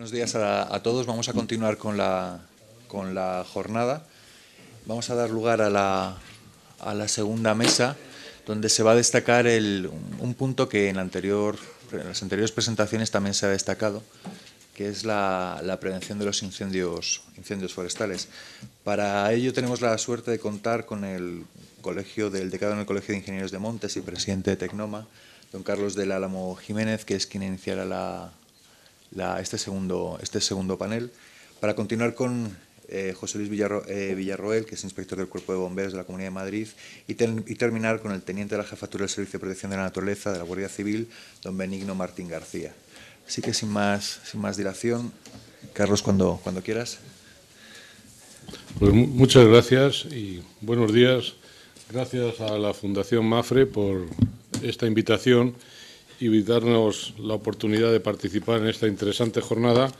Buenos días a todos. Vamos a continuar con la jornada. Vamos a dar lugar a la segunda mesa, donde se va a destacar un punto que en las anteriores presentaciones también se ha destacado, que es la prevención de los incendios forestales. Para ello tenemos la suerte de contar con el decano del Colegio de Ingenieros de Montes y presidente de Tecnoma, don Carlos del Álamo Jiménez, que es quien iniciará este segundo panel, para continuar con José Luis Villarroel, que es inspector del Cuerpo de Bomberos de la Comunidad de Madrid, y terminar con el teniente de la Jefatura del Servicio de Protección de la Naturaleza de la Guardia Civil, don Benigno Martín García. Así que sin más dilación, Carlos, cuando quieras. Pues muchas gracias y buenos días. Gracias a la Fundación Mafre por esta invitación y darnos la oportunidad de participar en esta interesante jornada,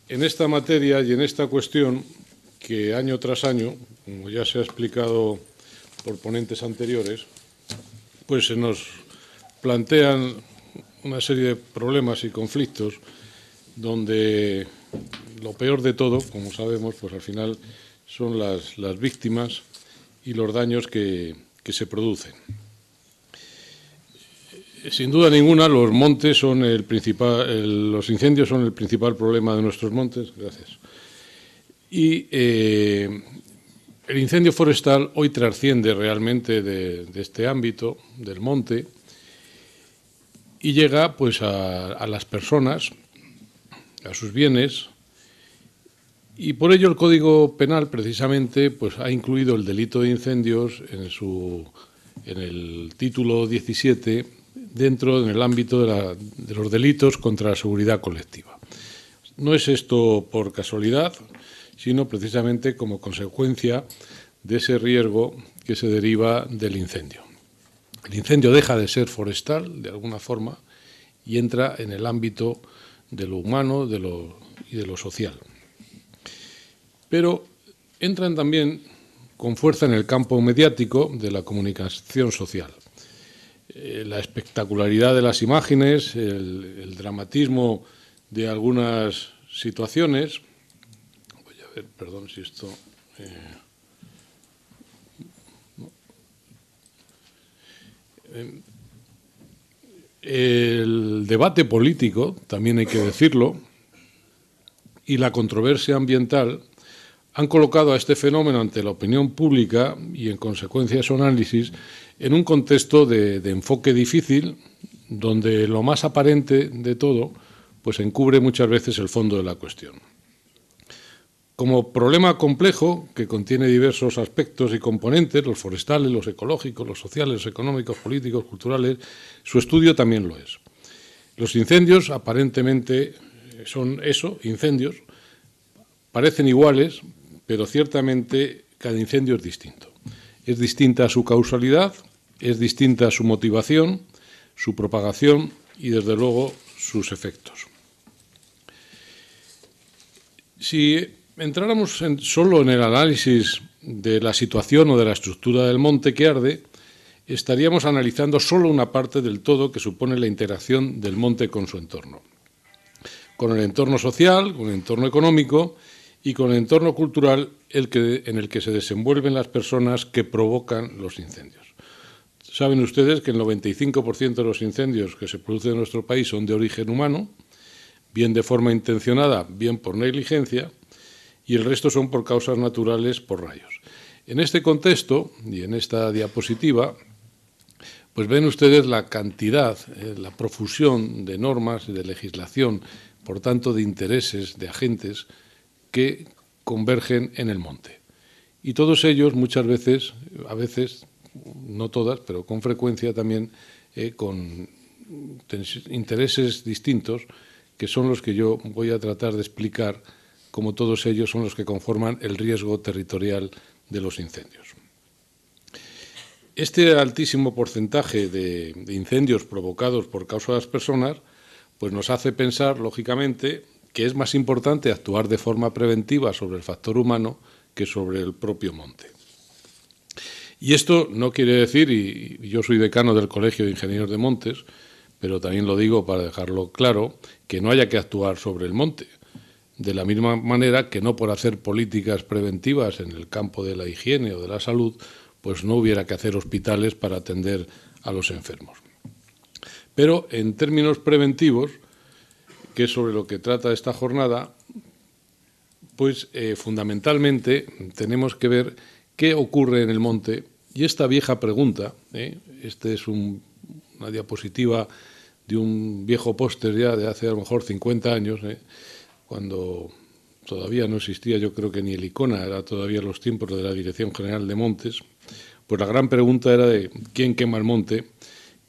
en esta materia y en esta cuestión que año tras año, como ya se ha explicado por ponentes anteriores, pues se nos plantean una serie de problemas y conflictos donde lo peor de todo, como sabemos, pues al final son las víctimas y los daños que se producen. Sin duda ninguna, los montes son los incendios son el principal problema de nuestros montes. Gracias. Y el incendio forestal hoy trasciende realmente de este ámbito del monte y llega pues a las personas, a sus bienes, y por ello el Código Penal precisamente pues ha incluido el delito de incendios en el título 17 dentro del ámbito de los delitos contra la seguridad colectiva. No es esto por casualidad, sino precisamente como consecuencia de ese riesgo que se deriva del incendio. El incendio deja de ser forestal, de alguna forma, y entra en el ámbito de lo humano y de lo social. Pero entran también con fuerza en el campo mediático de la comunicación social. La espectacularidad de las imágenes, el dramatismo de algunas situaciones. Voy a ver, perdón si esto... El debate político, también hay que decirlo, y la controversia ambiental han colocado a este fenómeno ante la opinión pública y, en consecuencia, su análisis en un contexto de enfoque difícil, donde lo más aparente de todo pues encubre muchas veces el fondo de la cuestión. Como problema complejo, que contiene diversos aspectos y componentes, los forestales, los ecológicos, los sociales, los económicos, políticos, culturales, su estudio también lo es. Los incendios aparentemente son eso, incendios, parecen iguales, pero ciertamente cada incendio es distinto. Es distinta su causalidad, es distinta su motivación, su propagación y, desde luego, sus efectos. Si entráramos solo en el análisis de la situación o de la estructura del monte que arde, estaríamos analizando solo una parte del todo que supone la interacción del monte con su entorno. Con el entorno social, con el entorno económico y con el entorno cultural en el que se desenvuelven las personas que provocan los incendios. Saben ustedes que el 95% de los incendios que se producen en nuestro país son de origen humano, bien de forma intencionada, bien por negligencia, y el resto son por causas naturales, por rayos. En este contexto, y en esta diapositiva, pues ven ustedes la cantidad, la profusión de normas y de legislación, por tanto de intereses, de agentes, que convergen en el monte. Y todos ellos muchas veces, a veces, no todas, pero con frecuencia también, con intereses distintos, que son los que yo voy a tratar de explicar, como todos ellos son los que conforman el riesgo territorial de los incendios. Este altísimo porcentaje de incendios provocados por causa de las personas pues nos hace pensar, lógicamente, que es más importante actuar de forma preventiva sobre el factor humano que sobre el propio monte. Y esto no quiere decir, y yo soy decano del Colegio de Ingenieros de Montes, pero también lo digo para dejarlo claro, que no haya que actuar sobre el monte. De la misma manera que no por hacer políticas preventivas en el campo de la higiene o de la salud, pues no hubiera que hacer hospitales para atender a los enfermos. Pero en términos preventivos, que es sobre lo que trata esta jornada, pues fundamentalmente tenemos que ver qué ocurre en el monte. Y esta vieja pregunta, este es una diapositiva de un viejo póster ya de hace a lo mejor 50 años, cuando todavía no existía, yo creo que ni el ICONA, era todavía los tiempos de la Dirección General de Montes, pues la gran pregunta era de quién quema el monte,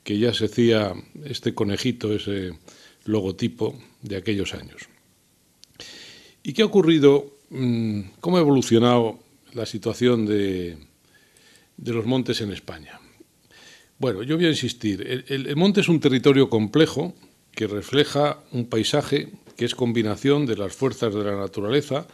que ya se hacía este conejito, ese logotipo de aquellos años. ¿Y qué ha ocurrido? ¿Cómo ha evolucionado la situación de los montes en España? Bueno, yo voy a insistir. El monte es un territorio complejo que refleja un paisaje que es combinación de las fuerzas de la naturaleza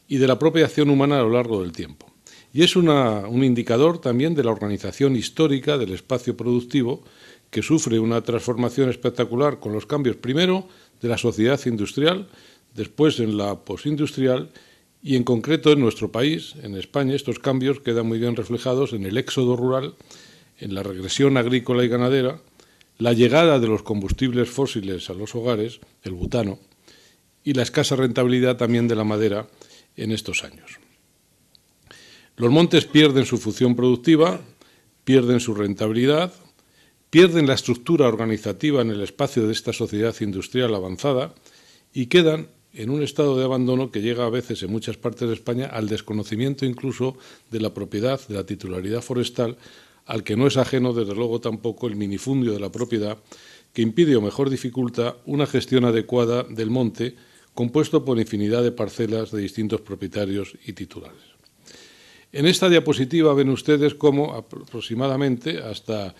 y de la propia acción humana a lo largo del tiempo. Y es un indicador también de la organización histórica del espacio productivo que sufre una transformación espectacular con los cambios primero de la sociedad industrial, después en la postindustrial y en concreto en nuestro país, en España, estos cambios quedan muy bien reflejados en el éxodo rural, en la regresión agrícola y ganadera, la llegada de los combustibles fósiles a los hogares, el butano, y la escasa rentabilidad también de la madera en estos años. Los montes pierden su función productiva, pierden su rentabilidad, pierden la estructura organizativa en el espacio de esta sociedad industrial avanzada y quedan en un estado de abandono que llega a veces en muchas partes de España al desconocimiento incluso de la propiedad, de la titularidad forestal, al que no es ajeno desde luego tampoco el minifundio de la propiedad, que impide o mejor dificulta una gestión adecuada del monte compuesto por infinidad de parcelas de distintos propietarios y titulares. En esta diapositiva ven ustedes cómo aproximadamente hasta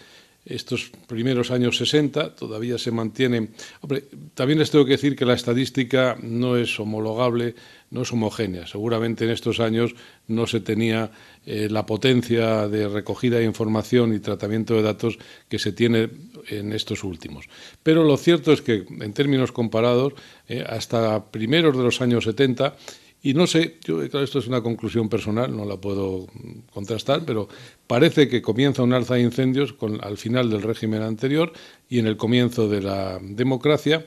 estos primeros años 60 todavía se mantienen. Hombre, también les tengo que decir que la estadística no es homologable, no es homogénea. Seguramente en estos años no se tenía la potencia de recogida de información y tratamiento de datos que se tiene en estos últimos. Pero lo cierto es que, en términos comparados, hasta primeros de los años 70, y no sé, claro, esto es una conclusión personal, no la puedo contrastar, pero parece que comienza un alza de incendios al final del régimen anterior y en el comienzo de la democracia,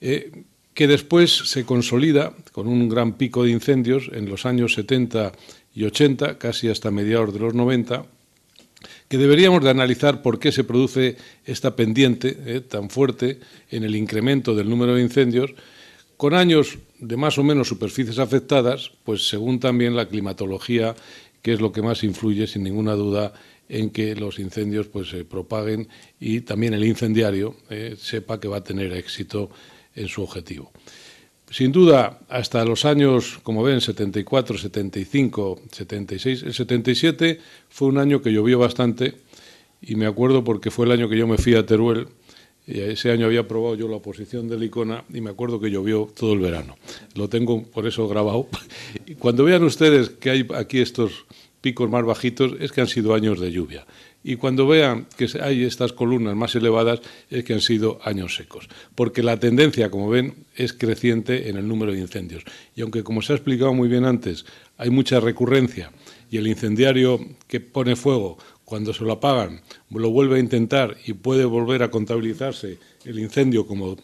que después se consolida con un gran pico de incendios en los años 70 y 80, casi hasta mediados de los 90, que deberíamos de analizar por qué se produce esta pendiente tan fuerte en el incremento del número de incendios, con años de más o menos superficies afectadas, pues según también la climatología, que es lo que más influye, sin ninguna duda, en que los incendios pues, se propaguen y también el incendiario sepa que va a tener éxito en su objetivo. Sin duda, hasta los años, como ven, 74, 75, 76, el 77 fue un año que llovió bastante y me acuerdo porque fue el año que yo me fui a Teruel. Y ese año había aprobado yo la oposición del ICONA y me acuerdo que llovió todo el verano. Lo tengo por eso grabado. Y cuando vean ustedes que hay aquí estos picos más bajitos, es que han sido años de lluvia. Y cuando vean que hay estas columnas más elevadas, es que han sido años secos. Porque la tendencia, como ven, es creciente en el número de incendios. Y aunque, como se ha explicado muy bien antes, hay mucha recurrencia y el incendiario que pone fuego, cuando se lo apagan, lo vuelve a intentar y puede volver a contabilizarse el incendio como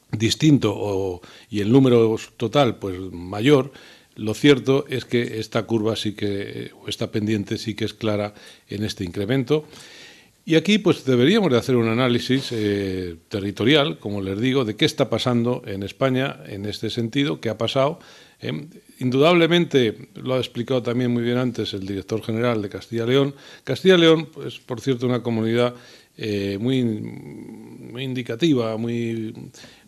distinto y el número total pues mayor, lo cierto es que esta curva sí que, o esta pendiente sí que es clara en este incremento. Y aquí pues deberíamos de hacer un análisis territorial, como les digo, de qué está pasando en España en este sentido, qué ha pasado. Indudablemente, lo ha explicado también muy bien antes el director general de Castilla y León. Castilla y León, pues, por cierto, una comunidad muy indicativa, muy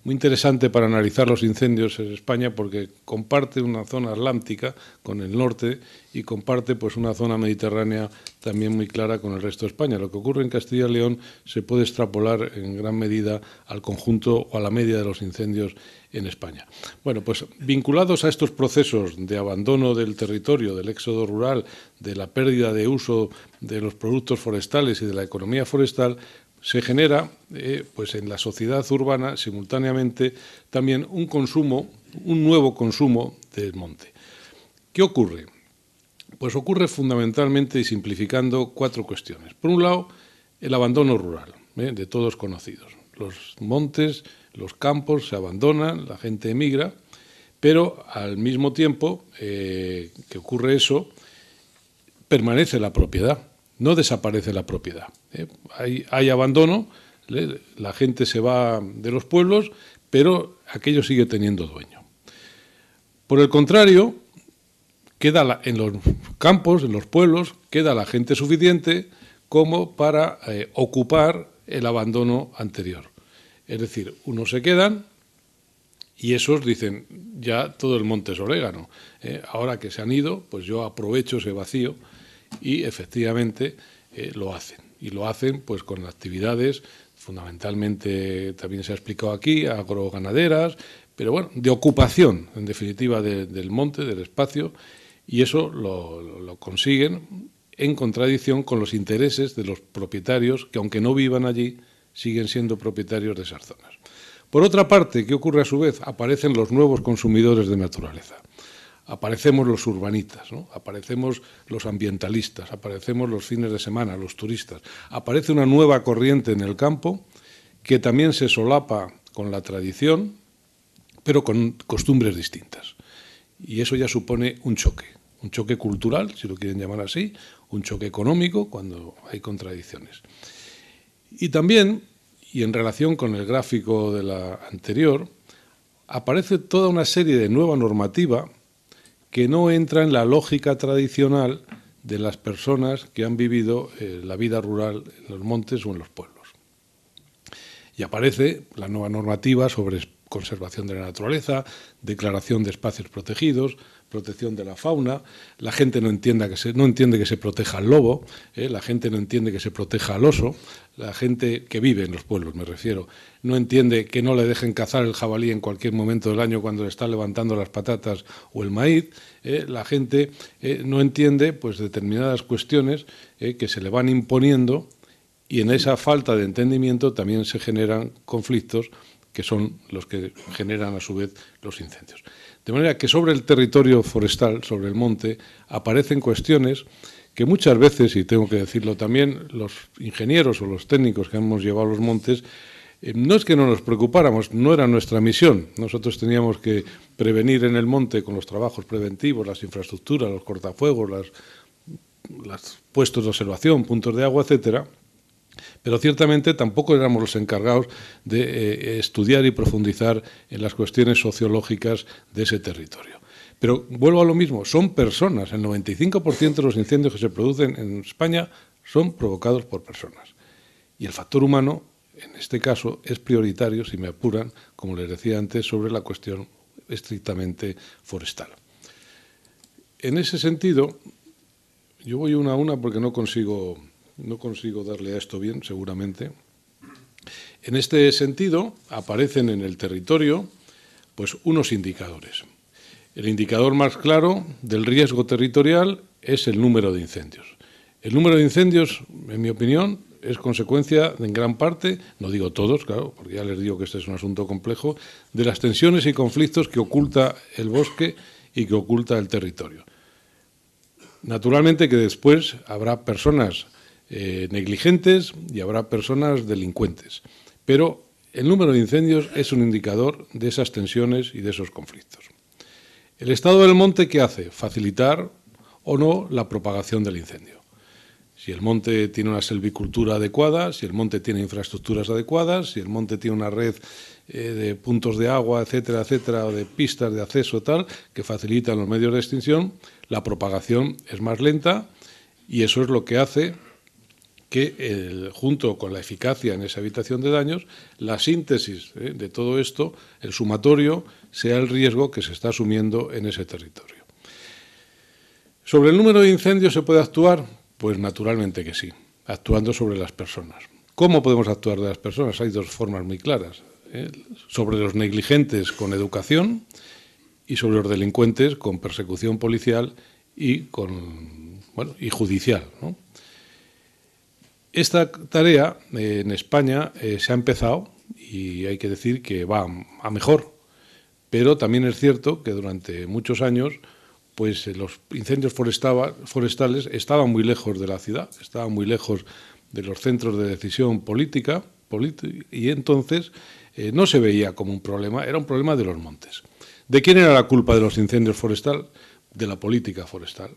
interesante para analizar los incendios en España, porque comparte una zona atlántica con el norte y comparte pues una zona mediterránea también muy clara con el resto de España. Lo que ocurre en Castilla y León se puede extrapolar en gran medida al conjunto o a la media de los incendios en España. Bueno, pues vinculados a estos procesos de abandono del territorio, del éxodo rural, de la pérdida de uso de los productos forestales y de la economía forestal, se genera pues en la sociedad urbana simultáneamente también un nuevo consumo del monte. ¿Qué ocurre? Pues ocurre fundamentalmente, y simplificando, 4 cuestiones. Por un lado, el abandono rural, de todos conocidos. Los montes, los campos se abandonan, la gente emigra, pero al mismo tiempo que ocurre eso, permanece la propiedad, no desaparece la propiedad. Hay abandono, la gente se va de los pueblos, pero aquello sigue teniendo dueño. Por el contrario, queda en los campos, en los pueblos, queda la gente suficiente como para ocupar el abandono anterior. Es decir, unos se quedan y esos dicen, ya todo el monte es orégano. Ahora que se han ido, pues yo aprovecho ese vacío y efectivamente lo hacen. Y lo hacen pues con actividades, fundamentalmente, también se ha explicado aquí, agroganaderas, pero bueno, de ocupación, en definitiva, del monte, del espacio, y eso lo consiguen en contradicción con los intereses de los propietarios, que aunque no vivan allí, siguen siendo propietarios de esas zonas. Por otra parte, ¿qué ocurre a su vez? Aparecen los nuevos consumidores de naturaleza. Aparecemos los urbanitas, ¿no? Aparecemos los ambientalistas, aparecemos los fines de semana, los turistas. Aparece una nueva corriente en el campo que también se solapa con la tradición, pero con costumbres distintas. Y eso ya supone un choque cultural, si lo quieren llamar así, un choque económico cuando hay contradicciones. Y también, y en relación con el gráfico de la anterior, aparece toda una serie de nueva normativa que no entra en la lógica tradicional de las personas que han vivido la vida rural en los montes o en los pueblos. Y aparece la nueva normativa sobre conservación de la naturaleza, declaración de espacios protegidos, protección de la fauna. La gente no entiende que se proteja al lobo, la gente no entiende que se proteja al oso, la gente que vive en los pueblos, me refiero, no entiende que no le dejen cazar el jabalí en cualquier momento del año cuando le está levantando las patatas o el maíz. La gente no entiende pues determinadas cuestiones que se le van imponiendo, y en esa falta de entendimiento también se generan conflictos que son los que generan a su vez los incendios. De manera que sobre el territorio forestal, sobre el monte, aparecen cuestiones que muchas veces, y tengo que decirlo también, los ingenieros o los técnicos que hemos llevado los montes, no es que no nos preocupáramos, no era nuestra misión. Nosotros teníamos que prevenir en el monte con los trabajos preventivos, las infraestructuras, los cortafuegos, los puestos de observación, puntos de agua, etcétera. Pero ciertamente tampoco éramos los encargados de estudiar y profundizar en las cuestiones sociológicas de ese territorio. Pero vuelvo a lo mismo, son personas. El 95% de los incendios que se producen en España son provocados por personas. Y el factor humano, en este caso, es prioritario, si me apuran, como les decía antes, sobre la cuestión estrictamente forestal. En ese sentido, yo voy una a una porque no consigo darle a esto bien, seguramente. En este sentido, aparecen en el territorio pues, unos indicadores. El indicador más claro del riesgo territorial es el número de incendios. El número de incendios, en mi opinión, es consecuencia, en gran parte, no digo todos, claro, porque ya les digo que este es un asunto complejo, de las tensiones y conflictos que oculta el bosque y que oculta el territorio. Naturalmente que después habrá personas negligentes y habrá personas delincuentes. Pero el número de incendios es un indicador de esas tensiones y de esos conflictos. ¿El estado del monte qué hace? Facilitar o no la propagación del incendio. Si el monte tiene una selvicultura adecuada, si el monte tiene infraestructuras adecuadas, si el monte tiene una red de puntos de agua, etcétera, etcétera, o de pistas de acceso tal, que facilitan los medios de extinción, la propagación es más lenta y eso es lo que hace que, junto con la eficacia en esa evitación de daños, la síntesis de todo esto, el sumatorio, sea el riesgo que se está asumiendo en ese territorio. ¿Sobre el número de incendios se puede actuar? Pues naturalmente que sí, actuando sobre las personas. ¿Cómo podemos actuar de las personas? Hay dos formas muy claras. Sobre los negligentes con educación y sobre los delincuentes con persecución policial y judicial, ¿no? Esta tarea en España se ha empezado y hay que decir que va a mejor, pero también es cierto que durante muchos años pues los incendios forestales estaban muy lejos de la ciudad, estaban muy lejos de los centros de decisión política y entonces no se veía como un problema, era un problema de los montes. ¿De quién era la culpa de los incendios forestales? De la política forestal.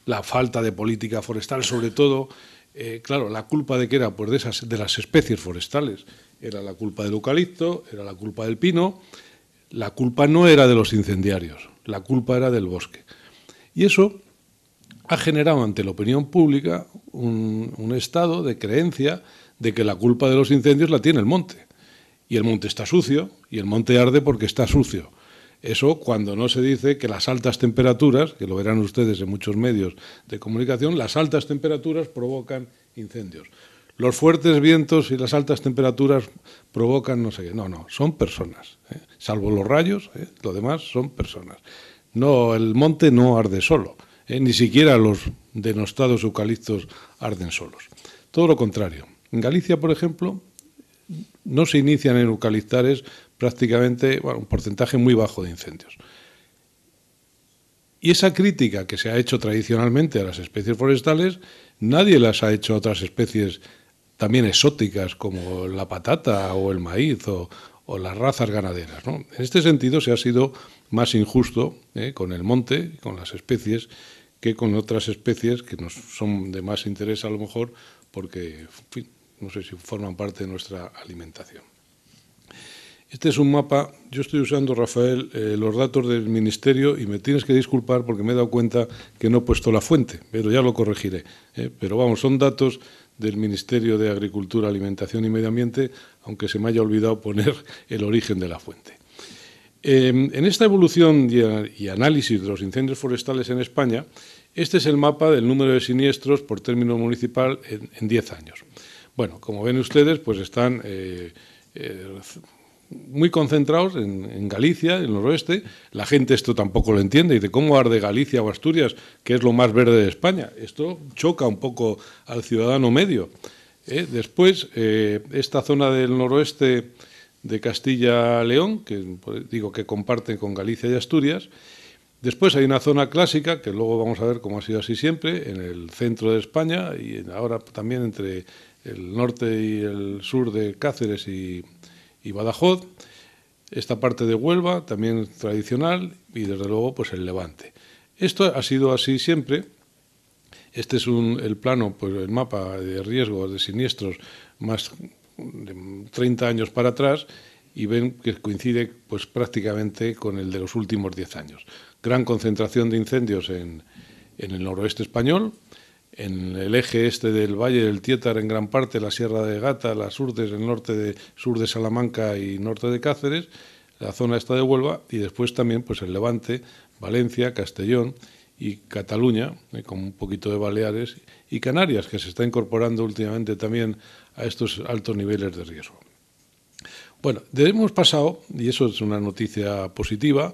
La falta de política forestal, sobre todo, claro, la culpa de qué era, pues de las especies forestales. Era la culpa del eucalipto, era la culpa del pino. La culpa no era de los incendiarios, la culpa era del bosque. Y eso ha generado ante la opinión pública un estado de creencia de que la culpa de los incendios la tiene el monte. Y el monte está sucio, y el monte arde porque está sucio. Eso cuando no se dice que las altas temperaturas, que lo verán ustedes en muchos medios de comunicación, las altas temperaturas provocan incendios. Los fuertes vientos y las altas temperaturas provocan no sé qué. No, son personas. Salvo los rayos, lo demás son personas. No, el monte no arde solo. Ni siquiera los denostados eucaliptos arden solos. Todo lo contrario. En Galicia, por ejemplo, no se inician en eucaliptares prácticamente un porcentaje muy bajo de incendios. Y esa crítica que se ha hecho tradicionalmente a las especies forestales, nadie las ha hecho a otras especies también exóticas como la patata o el maíz o las razas ganaderas, ¿no? En este sentido se ha sido más injusto con el monte, con las especies, que con otras especies que nos son de más interés a lo mejor porque, en fin, no sé si forman parte de nuestra alimentación. Este es un mapa, yo estoy usando, Rafael, los datos del Ministerio y me tienes que disculpar porque me he dado cuenta que no he puesto la fuente, pero ya lo corregiré. Pero vamos, son datos del Ministerio de Agricultura, Alimentación y Medio Ambiente, aunque se me haya olvidado poner el origen de la fuente. En esta evolución y análisis de los incendios forestales en España, este es el mapa del número de siniestros por término municipal en 10 años. Bueno, como ven ustedes, pues están muy concentrados en Galicia, en el noroeste. La gente esto tampoco lo entiende. Dice, ¿cómo arde Galicia o Asturias, que es lo más verde de España? Esto choca un poco al ciudadano medio. Después, esta zona del noroeste de Castilla-León, que digo que comparten con Galicia y Asturias. Después hay una zona clásica, que luego vamos a ver cómo ha sido así siempre, en el centro de España y ahora también entre el norte y el sur de Cáceres y Badajoz, esta parte de Huelva, también tradicional, y desde luego pues el Levante. Esto ha sido así siempre. Este es el plano, pues el mapa de riesgos de siniestros más de 30 años para atrás, y ven que coincide pues prácticamente con el de los últimos 10 años. Gran concentración de incendios en el noroeste español, en el eje este del Valle del Tiétar, en gran parte, la Sierra de Gata, las Urdes, el sur de Salamanca y norte de Cáceres, la zona esta de Huelva, y después también pues el Levante, Valencia, Castellón y Cataluña, con un poquito de Baleares, y Canarias, que se está incorporando últimamente también a estos altos niveles de riesgo. Bueno, hemos pasado, y eso es una noticia positiva,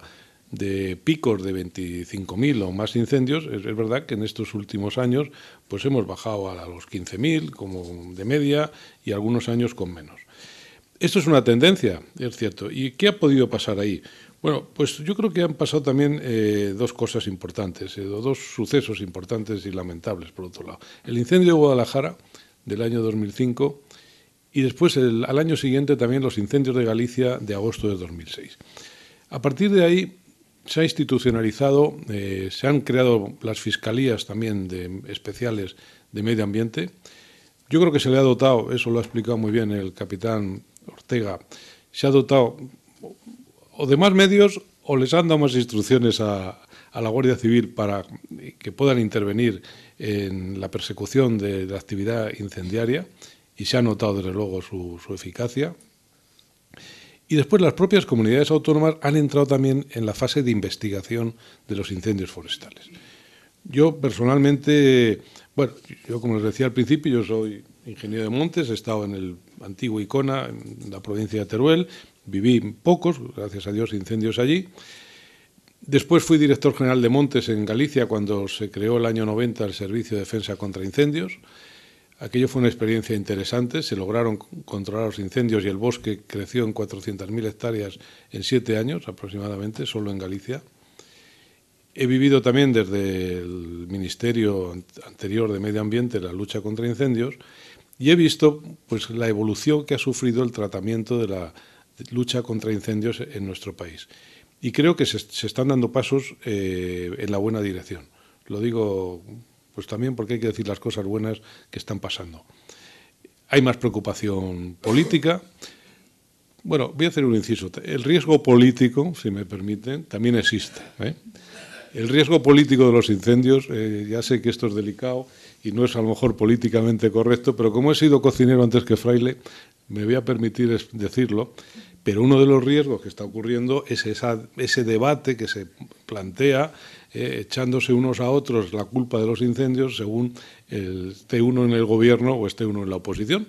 de picos de 25.000 o más incendios. Es verdad que en estos últimos años pues hemos bajado a los 15.000 como de media y algunos años con menos. Esto es una tendencia, es cierto. ¿Y qué ha podido pasar ahí? Bueno, pues yo creo que han pasado también dos cosas importantes, dos sucesos importantes y lamentables, por otro lado. El incendio de Guadalajara del año 2005 y después al año siguiente también los incendios de Galicia de agosto de 2006. A partir de ahí se ha institucionalizado, se han creado las fiscalías también especiales de medio ambiente. Yo creo que se le ha dotado, eso lo ha explicado muy bien el capitán Ortega, se ha dotado o de más medios o les han dado más instrucciones a la Guardia Civil para que puedan intervenir en la persecución de la actividad incendiaria y se ha notado desde luego su eficacia. Y después las propias comunidades autónomas han entrado también en la fase de investigación de los incendios forestales. Yo personalmente, bueno, yo como les decía al principio, yo soy ingeniero de montes, he estado en el antiguo Icona, en la provincia de Teruel, viví pocos, gracias a Dios, incendios allí. Después fui director general de montes en Galicia cuando se creó el año 90 el Servicio de Defensa contra Incendios. Aquello fue una experiencia interesante, se lograron controlar los incendios y el bosque creció en 400.000 hectáreas en 7 años aproximadamente, solo en Galicia. He vivido también desde el Ministerio anterior de Medio Ambiente la lucha contra incendios y he visto pues, la evolución que ha sufrido el tratamiento de la lucha contra incendios en nuestro país. Y creo que se están dando pasos en la buena dirección. Lo digo pues también porque hay que decir las cosas buenas que están pasando. Hay más preocupación política. Bueno, voy a hacer un inciso. El riesgo político, si me permiten, también existe, ¿eh? El riesgo político de los incendios, ya sé que esto es delicado y no es a lo mejor políticamente correcto, pero como he sido cocinero antes que fraile, me voy a permitir decirlo, pero uno de los riesgos que está ocurriendo es ese debate que se plantea echándose unos a otros la culpa de los incendios según esté uno en el gobierno o esté uno en la oposición.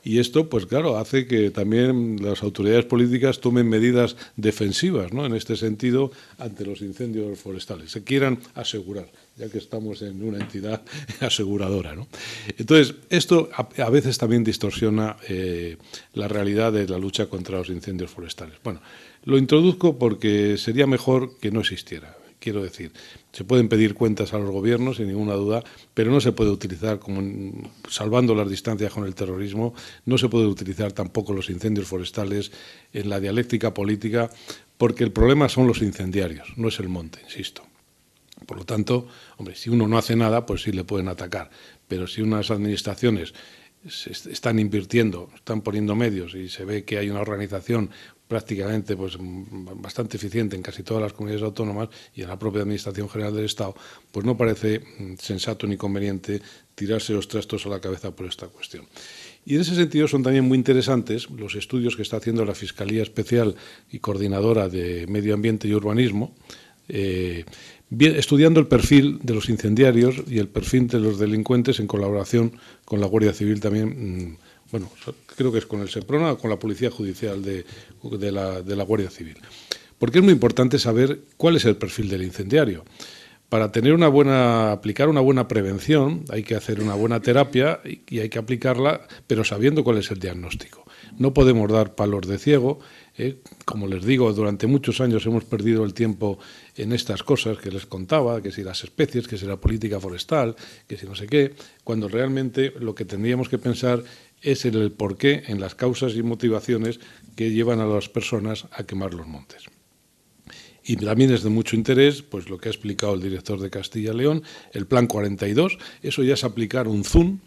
Y esto, pues claro, hace que también las autoridades políticas tomen medidas defensivas, ¿no?, en este sentido, ante los incendios forestales. Se quieran asegurar, ya que estamos en una entidad aseguradora, ¿no? Entonces, esto a veces también distorsiona la realidad de la lucha contra los incendios forestales. Bueno, lo introduzco porque sería mejor que no existiera. Quiero decir, se pueden pedir cuentas a los gobiernos, sin ninguna duda, pero no se puede utilizar, como salvando las distancias con el terrorismo, no se puede utilizar tampoco los incendios forestales en la dialéctica política, porque el problema son los incendiarios, no es el monte, insisto. Por lo tanto, hombre, si uno no hace nada, pues sí le pueden atacar, pero si unas administraciones están invirtiendo, están poniendo medios y se ve que hay una organización prácticamente pues bastante eficiente en casi todas las comunidades autónomas y en la propia Administración General del Estado, pues no parece sensato ni conveniente tirarse los trastos a la cabeza por esta cuestión. Y en ese sentido son también muy interesantes los estudios que está haciendo la Fiscalía Especial y Coordinadora de Medio Ambiente y Urbanismo, estudiando el perfil de los incendiarios y el perfil de los delincuentes en colaboración con la Guardia Civil también. Bueno, creo que es con el SEPRONA o con la Policía Judicial de la Guardia Civil. Porque es muy importante saber cuál es el perfil del incendiario. Para aplicar una buena prevención hay que hacer una buena terapia y hay que aplicarla, pero sabiendo cuál es el diagnóstico. No podemos dar palos de ciego. Como les digo, durante muchos años hemos perdido el tiempo en estas cosas que les contaba, que si las especies, que si la política forestal, que si no sé qué, cuando realmente lo que tendríamos que pensar es en el porqué, en las causas y motivaciones que llevan a las personas a quemar los montes. Y también es de mucho interés, pues lo que ha explicado el director de Castilla y León, el Plan 42, eso ya es aplicar un ZUN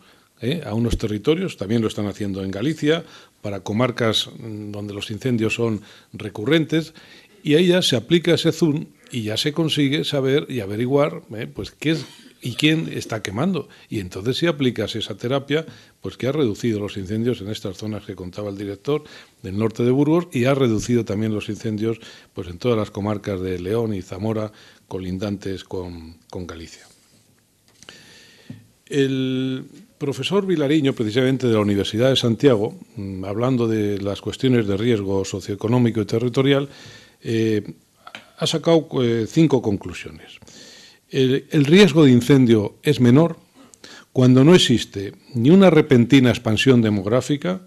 a unos territorios, también lo están haciendo en Galicia, para comarcas donde los incendios son recurrentes, y ahí ya se aplica ese ZUN y ya se consigue saber y averiguar pues qué es y quién está quemando. Y entonces si aplicas esa terapia, pues que ha reducido los incendios en estas zonas que contaba el director del norte de Burgos y ha reducido también los incendios pues en todas las comarcas de León y Zamora colindantes con Galicia. El profesor Vilariño, precisamente de la Universidad de Santiago, hablando de las cuestiones de riesgo socioeconómico y territorial, ha sacado 5 conclusiones. El riesgo de incendio es menor cuando no existe ni una repentina expansión demográfica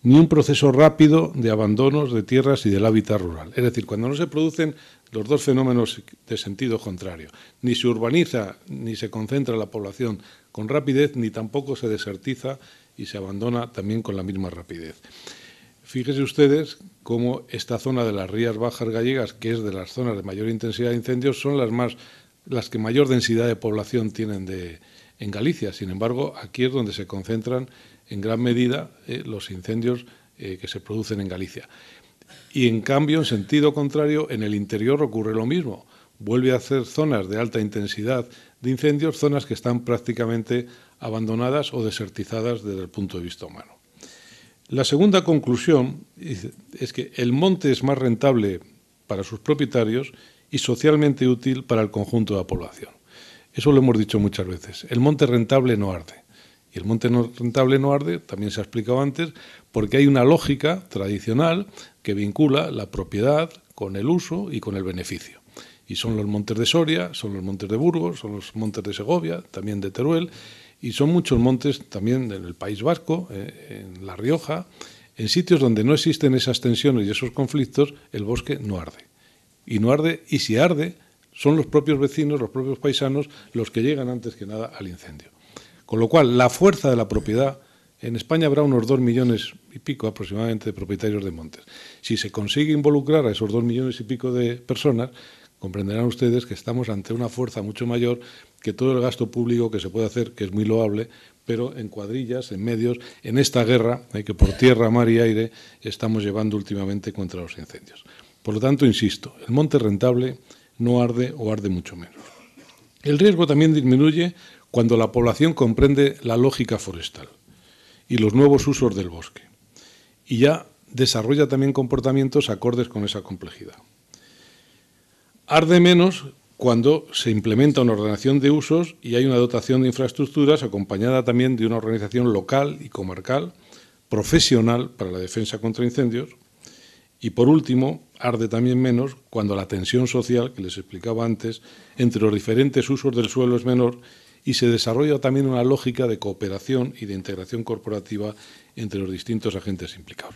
ni un proceso rápido de abandonos de tierras y del hábitat rural. Es decir, cuando no se producen los dos fenómenos de sentido contrario. Ni se urbaniza ni se concentra la población con rapidez, ni tampoco se desertiza y se abandona también con la misma rapidez. Fíjense ustedes cómo esta zona de las Rías Bajas gallegas, que es de las zonas de mayor intensidad de incendios, son las que mayor densidad de población tienen en Galicia. Sin embargo, aquí es donde se concentran en gran medida los incendios que se producen en Galicia. Y en cambio, en sentido contrario, en el interior ocurre lo mismo. Vuelve a ser zonas de alta intensidad de incendios, zonas que están prácticamente abandonadas o desertizadas desde el punto de vista humano. La segunda conclusión es que el monte es más rentable para sus propietarios y socialmente útil para el conjunto de la población. Eso lo hemos dicho muchas veces. El monte rentable no arde. Y el monte rentable no arde, también se ha explicado antes, porque hay una lógica tradicional que vincula la propiedad con el uso y con el beneficio. Y son los montes de Soria, son los montes de Burgos, son los montes de Segovia, también de Teruel, Y son muchos montes también en el País Vasco, en La Rioja, en sitios donde no existen esas tensiones y esos conflictos, el bosque no arde. Y no arde, y si arde, son los propios vecinos, los propios paisanos, los que llegan antes que nada al incendio. Con lo cual, la fuerza de la propiedad, en España habrá unos 2 millones y pico aproximadamente de propietarios de montes. Si se consigue involucrar a esos 2 millones y pico de personas, comprenderán ustedes que estamos ante una fuerza mucho mayor que todo el gasto público que se puede hacer, que es muy loable, pero en cuadrillas, en medios, en esta guerra que por tierra, mar y aire estamos llevando últimamente contra los incendios. Por lo tanto, insisto, el monte rentable no arde o arde mucho menos. El riesgo también disminuye cuando la población comprende la lógica forestal y los nuevos usos del bosque, y ya desarrolla también comportamientos acordes con esa complejidad. Arde menos cuando se implementa una ordenación de usos y hay una dotación de infraestructuras acompañada también de una organización local y comarcal, profesional para la defensa contra incendios. Y por último, arde también menos cuando la tensión social, que les explicaba antes, entre los diferentes usos del suelo es menor y se desarrolla también una lógica de cooperación y de integración corporativa entre los distintos agentes implicados.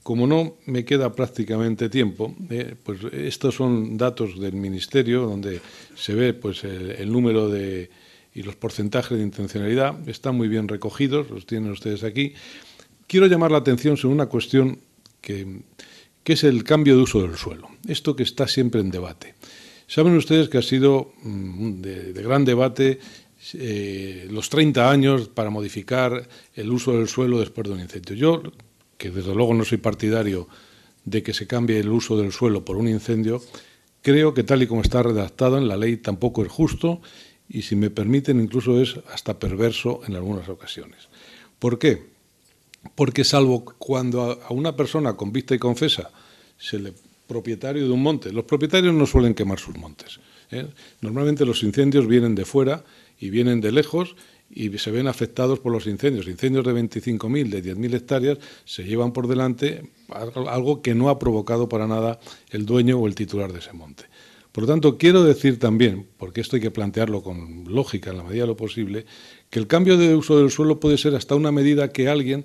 Como no me queda prácticamente tiempo, pues estos son datos del Ministerio donde se ve pues el número y los porcentajes de intencionalidad, están muy bien recogidos, los tienen ustedes aquí. Quiero llamar la atención sobre una cuestión que es el cambio de uso del suelo, esto que está siempre en debate. Saben ustedes que ha sido de gran debate los 30 años para modificar el uso del suelo después de un incendio. Yo, que desde luego no soy partidario de que se cambie el uso del suelo por un incendio, creo que tal y como está redactado en la ley tampoco es justo y, si me permiten, incluso es hasta perverso en algunas ocasiones. ¿Por qué? Porque salvo cuando a una persona con vista y confesa propietario de un monte, los propietarios no suelen quemar sus montes. Normalmente los incendios vienen de fuera y vienen de lejos y se ven afectados por los incendios. Incendios de 25.000, de 10.000 hectáreas se llevan por delante algo que no ha provocado para nada el dueño o el titular de ese monte. Por lo tanto, quiero decir también, porque esto hay que plantearlo con lógica en la medida de lo posible, que el cambio de uso del suelo puede ser hasta una medida que alguien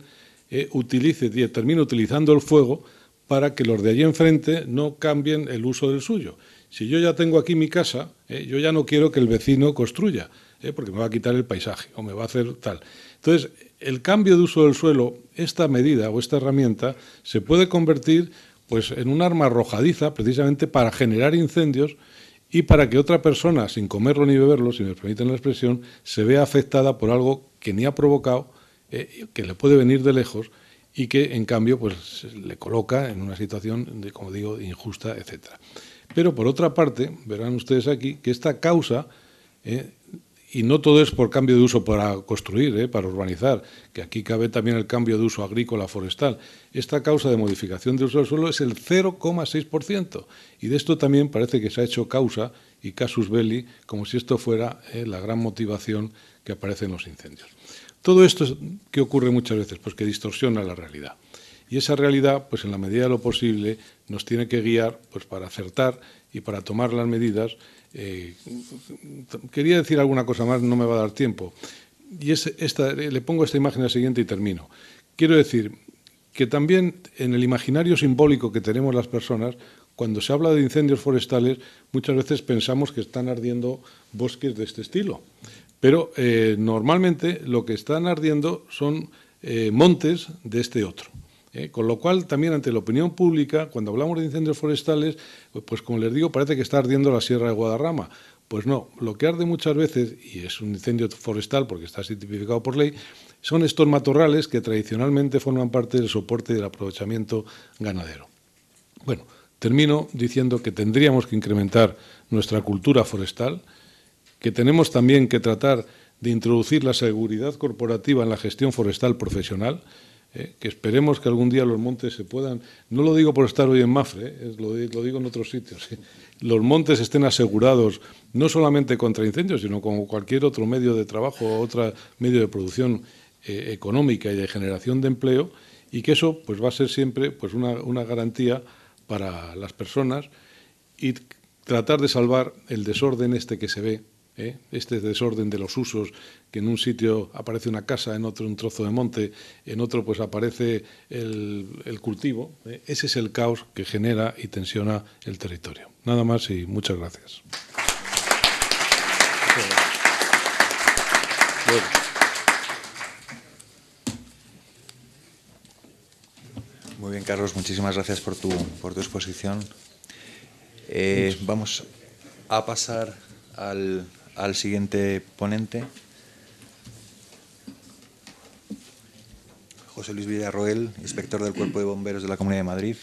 termine utilizando el fuego para que los de allí enfrente no cambien el uso del suyo. Si yo ya tengo aquí mi casa, yo ya no quiero que el vecino construya, porque me va a quitar el paisaje o me va a hacer tal. Entonces, el cambio de uso del suelo, esta medida o esta herramienta, se puede convertir pues, en un arma arrojadiza precisamente para generar incendios y para que otra persona, sin comerlo ni beberlo, si me permiten la expresión, se vea afectada por algo que ni ha provocado, que le puede venir de lejos y que, en cambio, pues le coloca en una situación, como digo, injusta, etcétera. Pero, por otra parte, verán ustedes aquí que esta causa, y no todo es por cambio de uso para construir, para urbanizar, que aquí cabe también el cambio de uso agrícola forestal, esta causa de modificación de uso del suelo es el 0,6%. Y de esto también parece que se ha hecho causa y casus belli, como si esto fuera la gran motivación que aparece en los incendios. Todo esto, ¿qué ocurre muchas veces? Pues que distorsiona la realidad. Y esa realidad, pues en la medida de lo posible, nos tiene que guiar pues, para acertar y para tomar las medidas. Quería decir alguna cosa más, no me va a dar tiempo. Y le pongo esta imagen a la siguiente y termino. Quiero decir que también en el imaginario simbólico que tenemos las personas, cuando se habla de incendios forestales, muchas veces pensamos que están ardiendo bosques de este estilo. Pero normalmente lo que están ardiendo son montes de este otro. Con lo cual, también ante la opinión pública, cuando hablamos de incendios forestales, pues como les digo, parece que está ardiendo la Sierra de Guadarrama. Pues no, lo que arde muchas veces, y es un incendio forestal porque está así tipificado por ley, son estos matorrales que tradicionalmente forman parte del soporte y del aprovechamiento ganadero. Bueno, termino diciendo que tendríamos que incrementar nuestra cultura forestal, que tenemos también que tratar de introducir la seguridad corporativa en la gestión forestal profesional, que esperemos que algún día los montes se puedan, no lo digo por estar hoy en Mafre, lo digo en otros sitios, los montes estén asegurados no solamente contra incendios, sino como cualquier otro medio de trabajo o otro medio de producción económica y de generación de empleo, y que eso pues, va a ser siempre pues, una garantía para las personas y tratar de salvar el desorden este que se ve este desorden de los usos, que en un sitio aparece una casa, en otro un trozo de monte, en otro pues aparece el cultivo. Ese es el caos que genera y tensiona el territorio. Nada más y muchas gracias. Muy bien, Carlos, muchísimas gracias por tu exposición. Vamos a pasar al siguiente ponente, José Luis Villarroel, inspector del Cuerpo de Bomberos de la Comunidad de Madrid.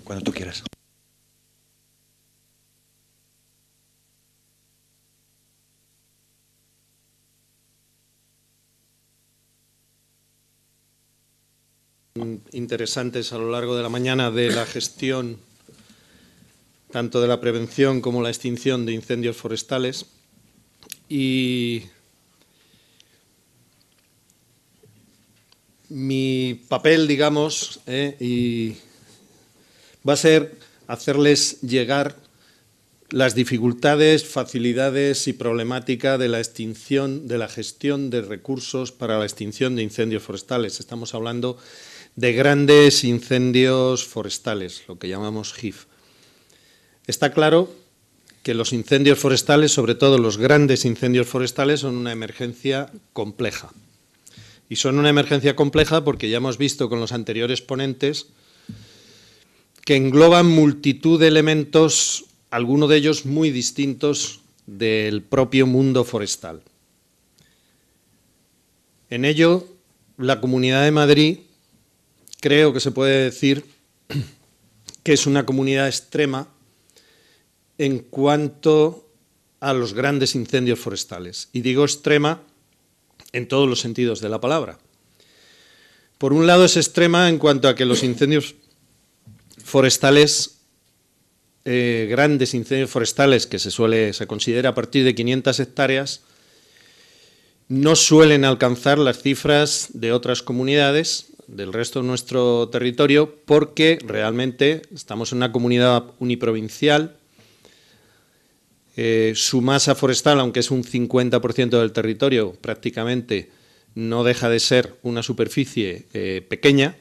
Cuando tú quieras. Interesantes a lo largo de la mañana de la gestión, tanto de la prevención como la extinción de incendios forestales. Y mi papel, digamos, va a ser hacerles llegar las dificultades, facilidades y problemática de la extinción, de la gestión de recursos para la extinción de incendios forestales. Estamos hablando de grandes incendios forestales, lo que llamamos GIF. Está claro que los incendios forestales, sobre todo los grandes incendios forestales, son una emergencia compleja. Y son una emergencia compleja porque ya hemos visto con los anteriores ponentes que engloban multitud de elementos, algunos de ellos muy distintos del propio mundo forestal. En ello, la Comunidad de Madrid creo que se puede decir que es una comunidad extrema en cuanto a los grandes incendios forestales. Y digo extrema en todos los sentidos de la palabra. Por un lado es extrema en cuanto a que los incendios forestales, grandes incendios forestales que se considera a partir de 500 hectáreas, no suelen alcanzar las cifras de otras comunidades del resto de nuestro territorio porque realmente estamos en una comunidad uniprovincial. Su masa forestal, aunque es un 50% del territorio, prácticamente no deja de ser una superficie pequeña,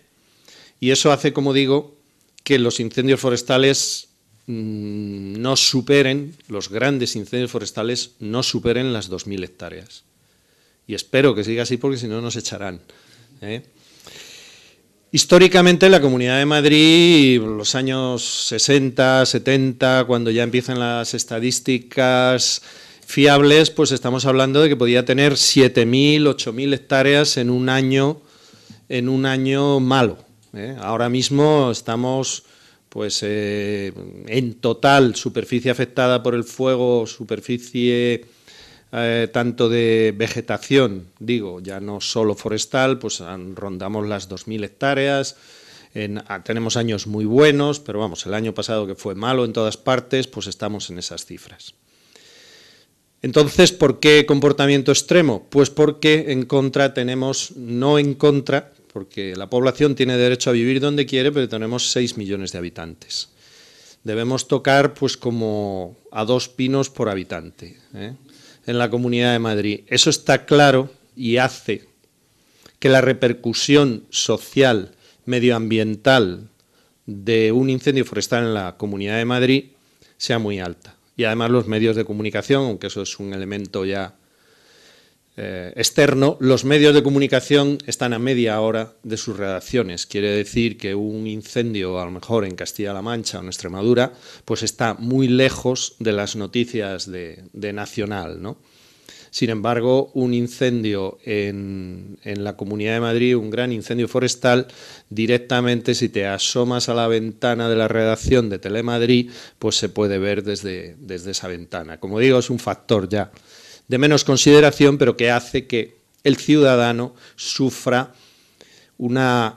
y eso hace, como digo, que los incendios forestales no superen, los grandes incendios forestales no superen las 2.000 hectáreas. Y espero que siga así porque si no nos echarán. Históricamente la Comunidad de Madrid, en los años 60, 70, cuando ya empiezan las estadísticas fiables, pues estamos hablando de que podía tener 7.000, 8.000 hectáreas en un año malo. Ahora mismo estamos pues en total superficie afectada por el fuego, superficie tanto de vegetación, digo, ya no solo forestal, pues rondamos las 2.000 hectáreas, tenemos años muy buenos, pero vamos, el año pasado que fue malo en todas partes, pues estamos en esas cifras. Entonces, ¿por qué comportamiento extremo? Pues porque en contra tenemos, no en contra, porque la población tiene derecho a vivir donde quiere, pero tenemos 6 millones de habitantes. Debemos tocar pues como a 2 pinos por habitante, en la Comunidad de Madrid. Eso está claro y hace que la repercusión social, medioambiental de un incendio forestal en la Comunidad de Madrid sea muy alta. Y además los medios de comunicación, aunque eso es un elemento ya externo, los medios de comunicación están a media hora de sus redacciones. Quiere decir que un incendio, a lo mejor en Castilla-La Mancha o en Extremadura, pues está muy lejos de las noticias de Nacional, ¿no? Sin embargo, un incendio en la Comunidad de Madrid, un gran incendio forestal, directamente si te asomas a la ventana de la redacción de Telemadrid, pues se puede ver desde esa ventana. Como digo, es un factor ya de menos consideración, pero que hace que el ciudadano sufra una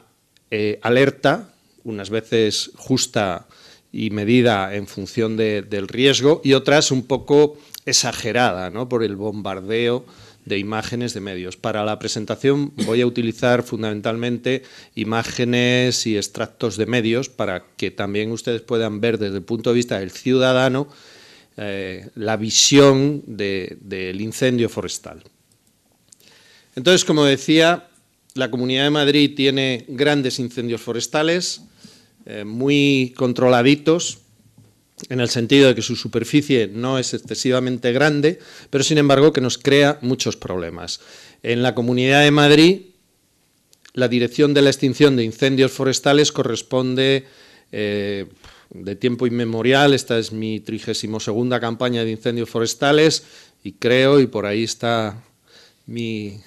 alerta, unas veces justa y medida en función del riesgo, y otras un poco exagerada, ¿no?, por el bombardeo de imágenes de medios. Para la presentación voy a utilizar fundamentalmente imágenes y extractos de medios para que también ustedes puedan ver desde el punto de vista del ciudadano la visión del incendio forestal. Entonces, como decía, la Comunidad de Madrid tiene grandes incendios forestales, muy controladitos, en el sentido de que su superficie no es excesivamente grande, pero sin embargo que nos crea muchos problemas. En la Comunidad de Madrid, la Dirección de la Extinción de Incendios Forestales corresponde de tiempo inmemorial. Esta es mi 32ª campaña de incendios forestales y creo, y por ahí está mi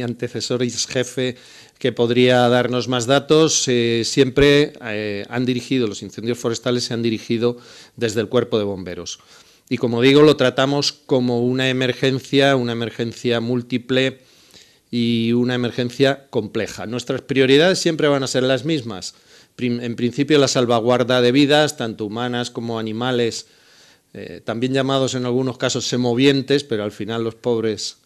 antecesor y jefe, que podría darnos más datos, siempre los incendios forestales se han dirigido desde el Cuerpo de Bomberos. Y como digo, lo tratamos como una emergencia múltiple y una emergencia compleja. Nuestras prioridades siempre van a ser las mismas. En principio, la salvaguarda de vidas, tanto humanas como animales, también llamados en algunos casos semovientes, pero al final los pobres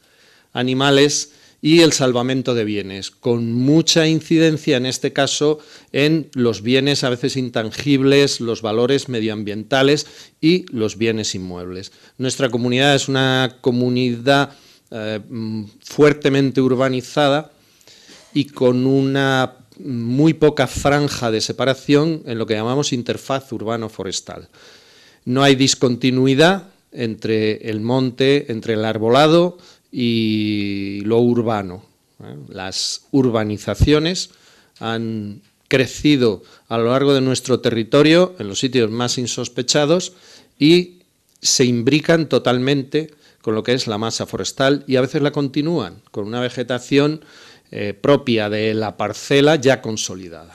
animales, y el salvamento de bienes, con mucha incidencia en este caso en los bienes a veces intangibles, los valores medioambientales y los bienes inmuebles. Nuestra comunidad es una comunidad fuertemente urbanizada y con una muy poca franja de separación en lo que llamamos interfaz urbano-forestal. No hay discontinuidad entre el monte, entre el arbolado y lo urbano. Las urbanizaciones han crecido a lo largo de nuestro territorio en los sitios más insospechados y se imbrican totalmente con lo que es la masa forestal y a veces la continúan con una vegetación propia de la parcela ya consolidada.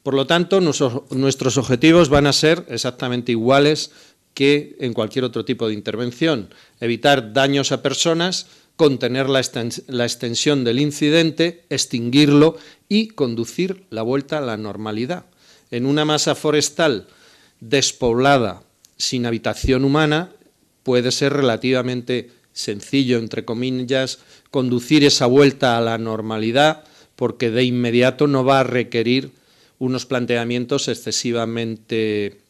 Por lo tanto, nuestros objetivos van a ser exactamente iguales que en cualquier otro tipo de intervención: evitar daños a personas, contener la extensión del incidente, extinguirlo y conducir la vuelta a la normalidad. En una masa forestal despoblada, sin habitación humana, puede ser relativamente sencillo, entre comillas, conducir esa vuelta a la normalidad, porque de inmediato no va a requerir unos planteamientos excesivamente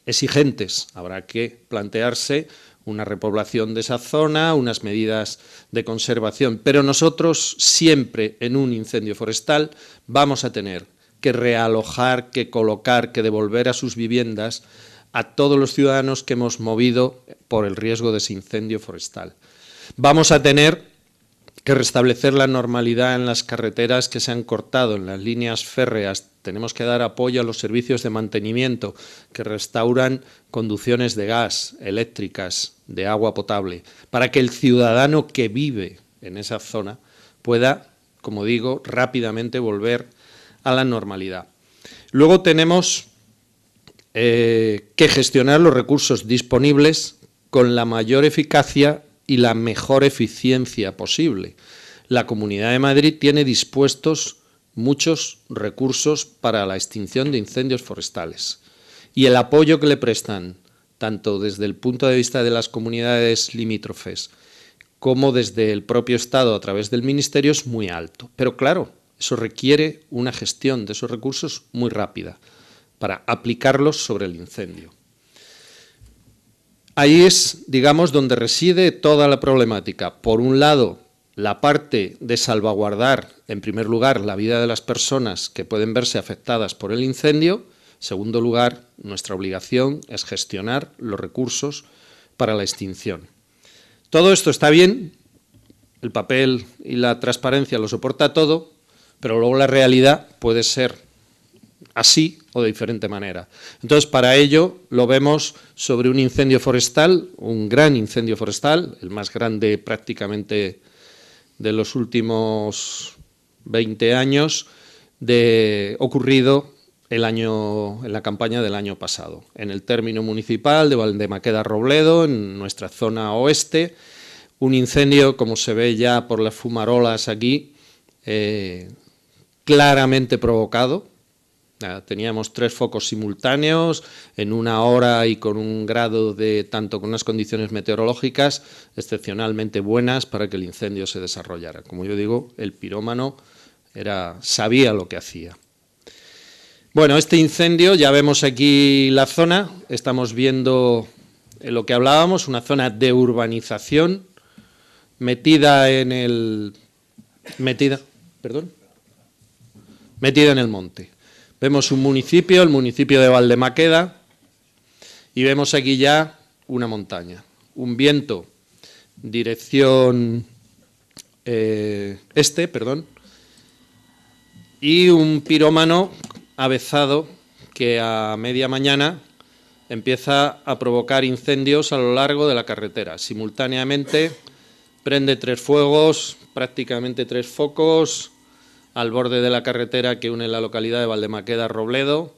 exigentes. Habrá que plantearse una repoblación de esa zona, unas medidas de conservación, pero nosotros siempre en un incendio forestal vamos a tener que realojar, que colocar, que devolver a sus viviendas a todos los ciudadanos que hemos movido por el riesgo de ese incendio forestal. Vamos a tener que restablecer la normalidad en las carreteras que se han cortado, en las líneas férreas. Tenemos que dar apoyo a los servicios de mantenimiento que restauran conducciones de gas, eléctricas, de agua potable, para que el ciudadano que vive en esa zona pueda, como digo, rápidamente volver a la normalidad. Luego tenemos que gestionar los recursos disponibles con la mayor eficacia y la mejor eficiencia posible. La Comunidad de Madrid tiene dispuestos muchos recursos para la extinción de incendios forestales y el apoyo que le prestan, tanto desde el punto de vista de las comunidades limítrofes como desde el propio Estado a través del Ministerio, es muy alto. Pero claro, eso requiere una gestión de esos recursos muy rápida para aplicarlos sobre el incendio. Ahí es, digamos, donde reside toda la problemática. Por un lado, la parte de salvaguardar, en primer lugar, la vida de las personas que pueden verse afectadas por el incendio. En segundo lugar, nuestra obligación es gestionar los recursos para la extinción. Todo esto está bien, el papel y la transparencia lo soporta todo, pero luego la realidad puede ser así o de diferente manera. Entonces, para ello lo vemos sobre un incendio forestal, un gran incendio forestal, el más grande prácticamente de los últimos 20 años, ocurrido en la campaña del año pasado, en el término municipal de Valdemaqueda-Robledo, en nuestra zona oeste, un incendio, como se ve ya por las fumarolas aquí, claramente provocado, Nada, teníamos 3 focos simultáneos en 1 hora y con un grado de, tanto con unas condiciones meteorológicas excepcionalmente buenas para que el incendio se desarrollara. Como yo digo, el pirómano sabía lo que hacía. Bueno, este incendio, ya vemos aquí la zona, estamos viendo lo que hablábamos, una zona de urbanización metida en el monte. Vemos un municipio, el municipio de Valdemaqueda, y vemos aquí ya una montaña. Un viento, dirección este, y un pirómano avezado que a media mañana empieza a provocar incendios a lo largo de la carretera. Simultáneamente prende 3 fuegos, prácticamente 3 focos, al borde de la carretera que une la localidad de Valdemaqueda a Robledo,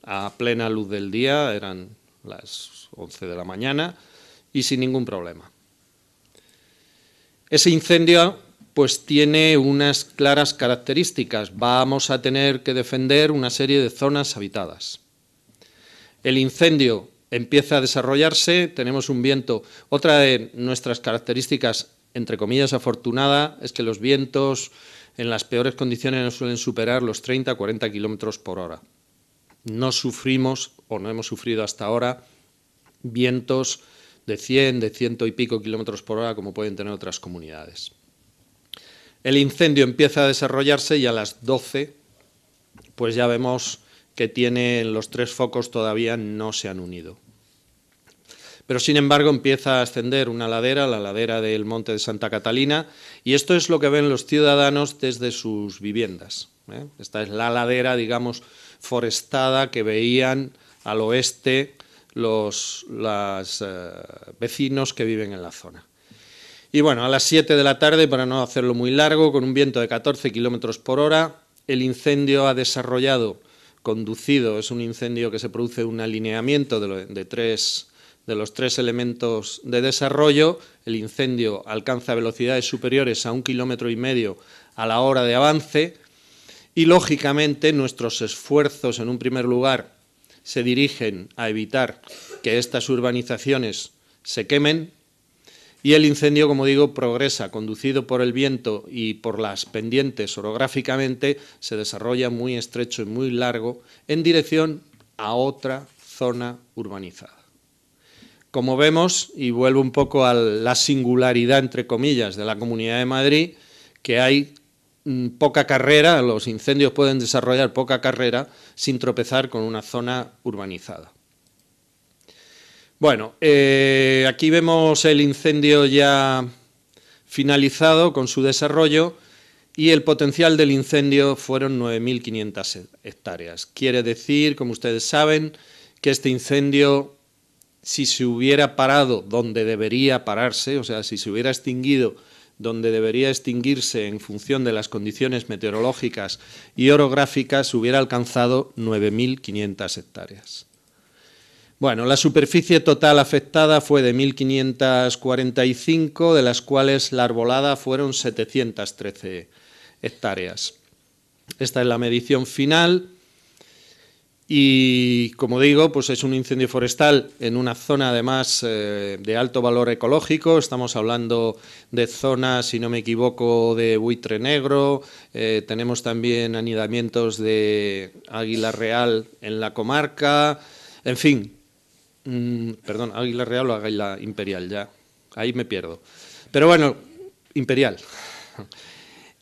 a plena luz del día, eran las 11 de la mañana, y sin ningún problema. Ese incendio pues tiene unas claras características. Vamos a tener que defender una serie de zonas habitadas. El incendio empieza a desarrollarse, tenemos un viento. Otra de nuestras características, entre comillas, afortunada, es que los vientos en las peores condiciones no suelen superar los 30-40 kilómetros por hora. No sufrimos, o no hemos sufrido hasta ahora, vientos de 100, de 100 y pico kilómetros por hora, como pueden tener otras comunidades. El incendio empieza a desarrollarse y a las 12, pues ya vemos que los 3 focos todavía no se han unido. Pero sin embargo empieza a ascender una ladera, la ladera del Monte de Santa Catalina, y esto es lo que ven los ciudadanos desde sus viviendas. Esta es la ladera, digamos, forestada que veían al oeste los vecinos que viven en la zona. Y bueno, a las 7 de la tarde, para no hacerlo muy largo, con un viento de 14 kilómetros por hora, el incendio ha conducido, es un incendio que se produce un alineamiento de los 3 elementos de desarrollo. El incendio alcanza velocidades superiores a 1,5 kilómetros a la hora de avance y, lógicamente, nuestros esfuerzos, en un primer lugar, se dirigen a evitar que estas urbanizaciones se quemen, y el incendio, como digo, progresa, conducido por el viento y por las pendientes orográficamente, se desarrolla muy estrecho y muy largo en dirección a otra zona urbanizada. Como vemos, y vuelvo un poco a la singularidad, entre comillas, de la Comunidad de Madrid, que hay poca carrera, los incendios pueden desarrollar poca carrera sin tropezar con una zona urbanizada. Bueno, aquí vemos el incendio ya finalizado con su desarrollo y el potencial del incendio fueron 9.500 hectáreas. Quiere decir, como ustedes saben, que este incendio, si se hubiera parado donde debería pararse, o sea, si se hubiera extinguido donde debería extinguirse en función de las condiciones meteorológicas y orográficas, hubiera alcanzado 9.500 hectáreas. Bueno, la superficie total afectada fue de 1.545, de las cuales la arbolada fueron 713 hectáreas. Esta es la medición final y, como digo, pues es un incendio forestal en una zona además de alto valor ecológico. Estamos hablando de zonas, si no me equivoco, de buitre negro, tenemos también anidamientos de águila real en la comarca, en fin. Perdón, águila real o águila imperial, ya, ahí me pierdo. Pero bueno, imperial.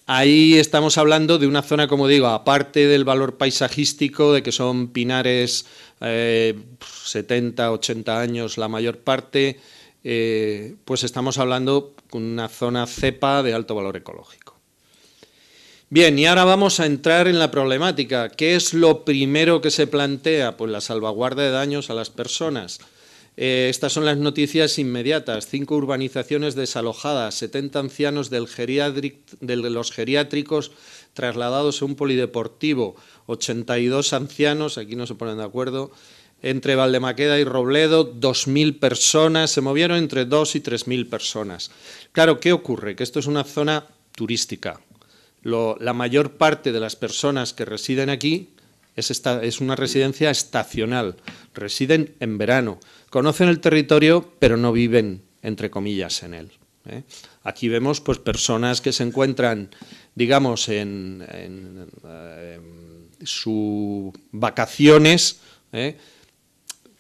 Ahí estamos hablando de una zona, como digo, aparte del valor paisajístico, de que son pinares 70, 80 años la mayor parte, pues estamos hablando con una zona cepa de alto valor ecológico. Bien, y ahora vamos a entrar en la problemática. ¿Qué es lo primero que se plantea? Pues la salvaguarda de daños a las personas. Estas son las noticias inmediatas. 5 urbanizaciones desalojadas, 70 ancianos de los geriátricos trasladados a un polideportivo, 82 ancianos, aquí no se ponen de acuerdo, entre Valdemaqueda y Robledo, 2.000 personas, se movieron entre 2.000 y 3.000 personas. Claro, ¿qué ocurre? Que esto es una zona turística. La mayor parte de las personas que residen aquí es una residencia estacional, residen en verano, conocen el territorio pero no viven, entre comillas, en él. Aquí vemos pues, personas que se encuentran, digamos, en sus vacaciones,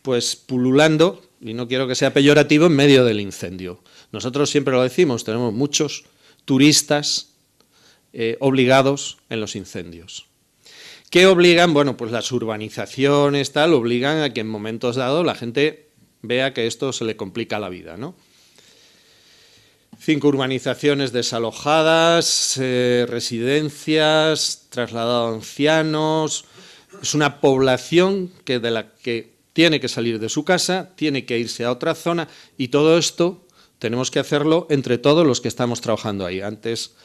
pues pululando, y no quiero que sea peyorativo, en medio del incendio. Nosotros siempre lo decimos, tenemos muchos turistas obligados en los incendios. ¿Qué obligan? Bueno, pues las urbanizaciones, tal, obligan a que en momentos dados la gente vea que esto se le complica la vida, ¿no? 5 urbanizaciones desalojadas, residencias, trasladado a ancianos. Es una población de la que tiene que salir de su casa, tiene que irse a otra zona, y todo esto tenemos que hacerlo entre todos los que estamos trabajando ahí. Antes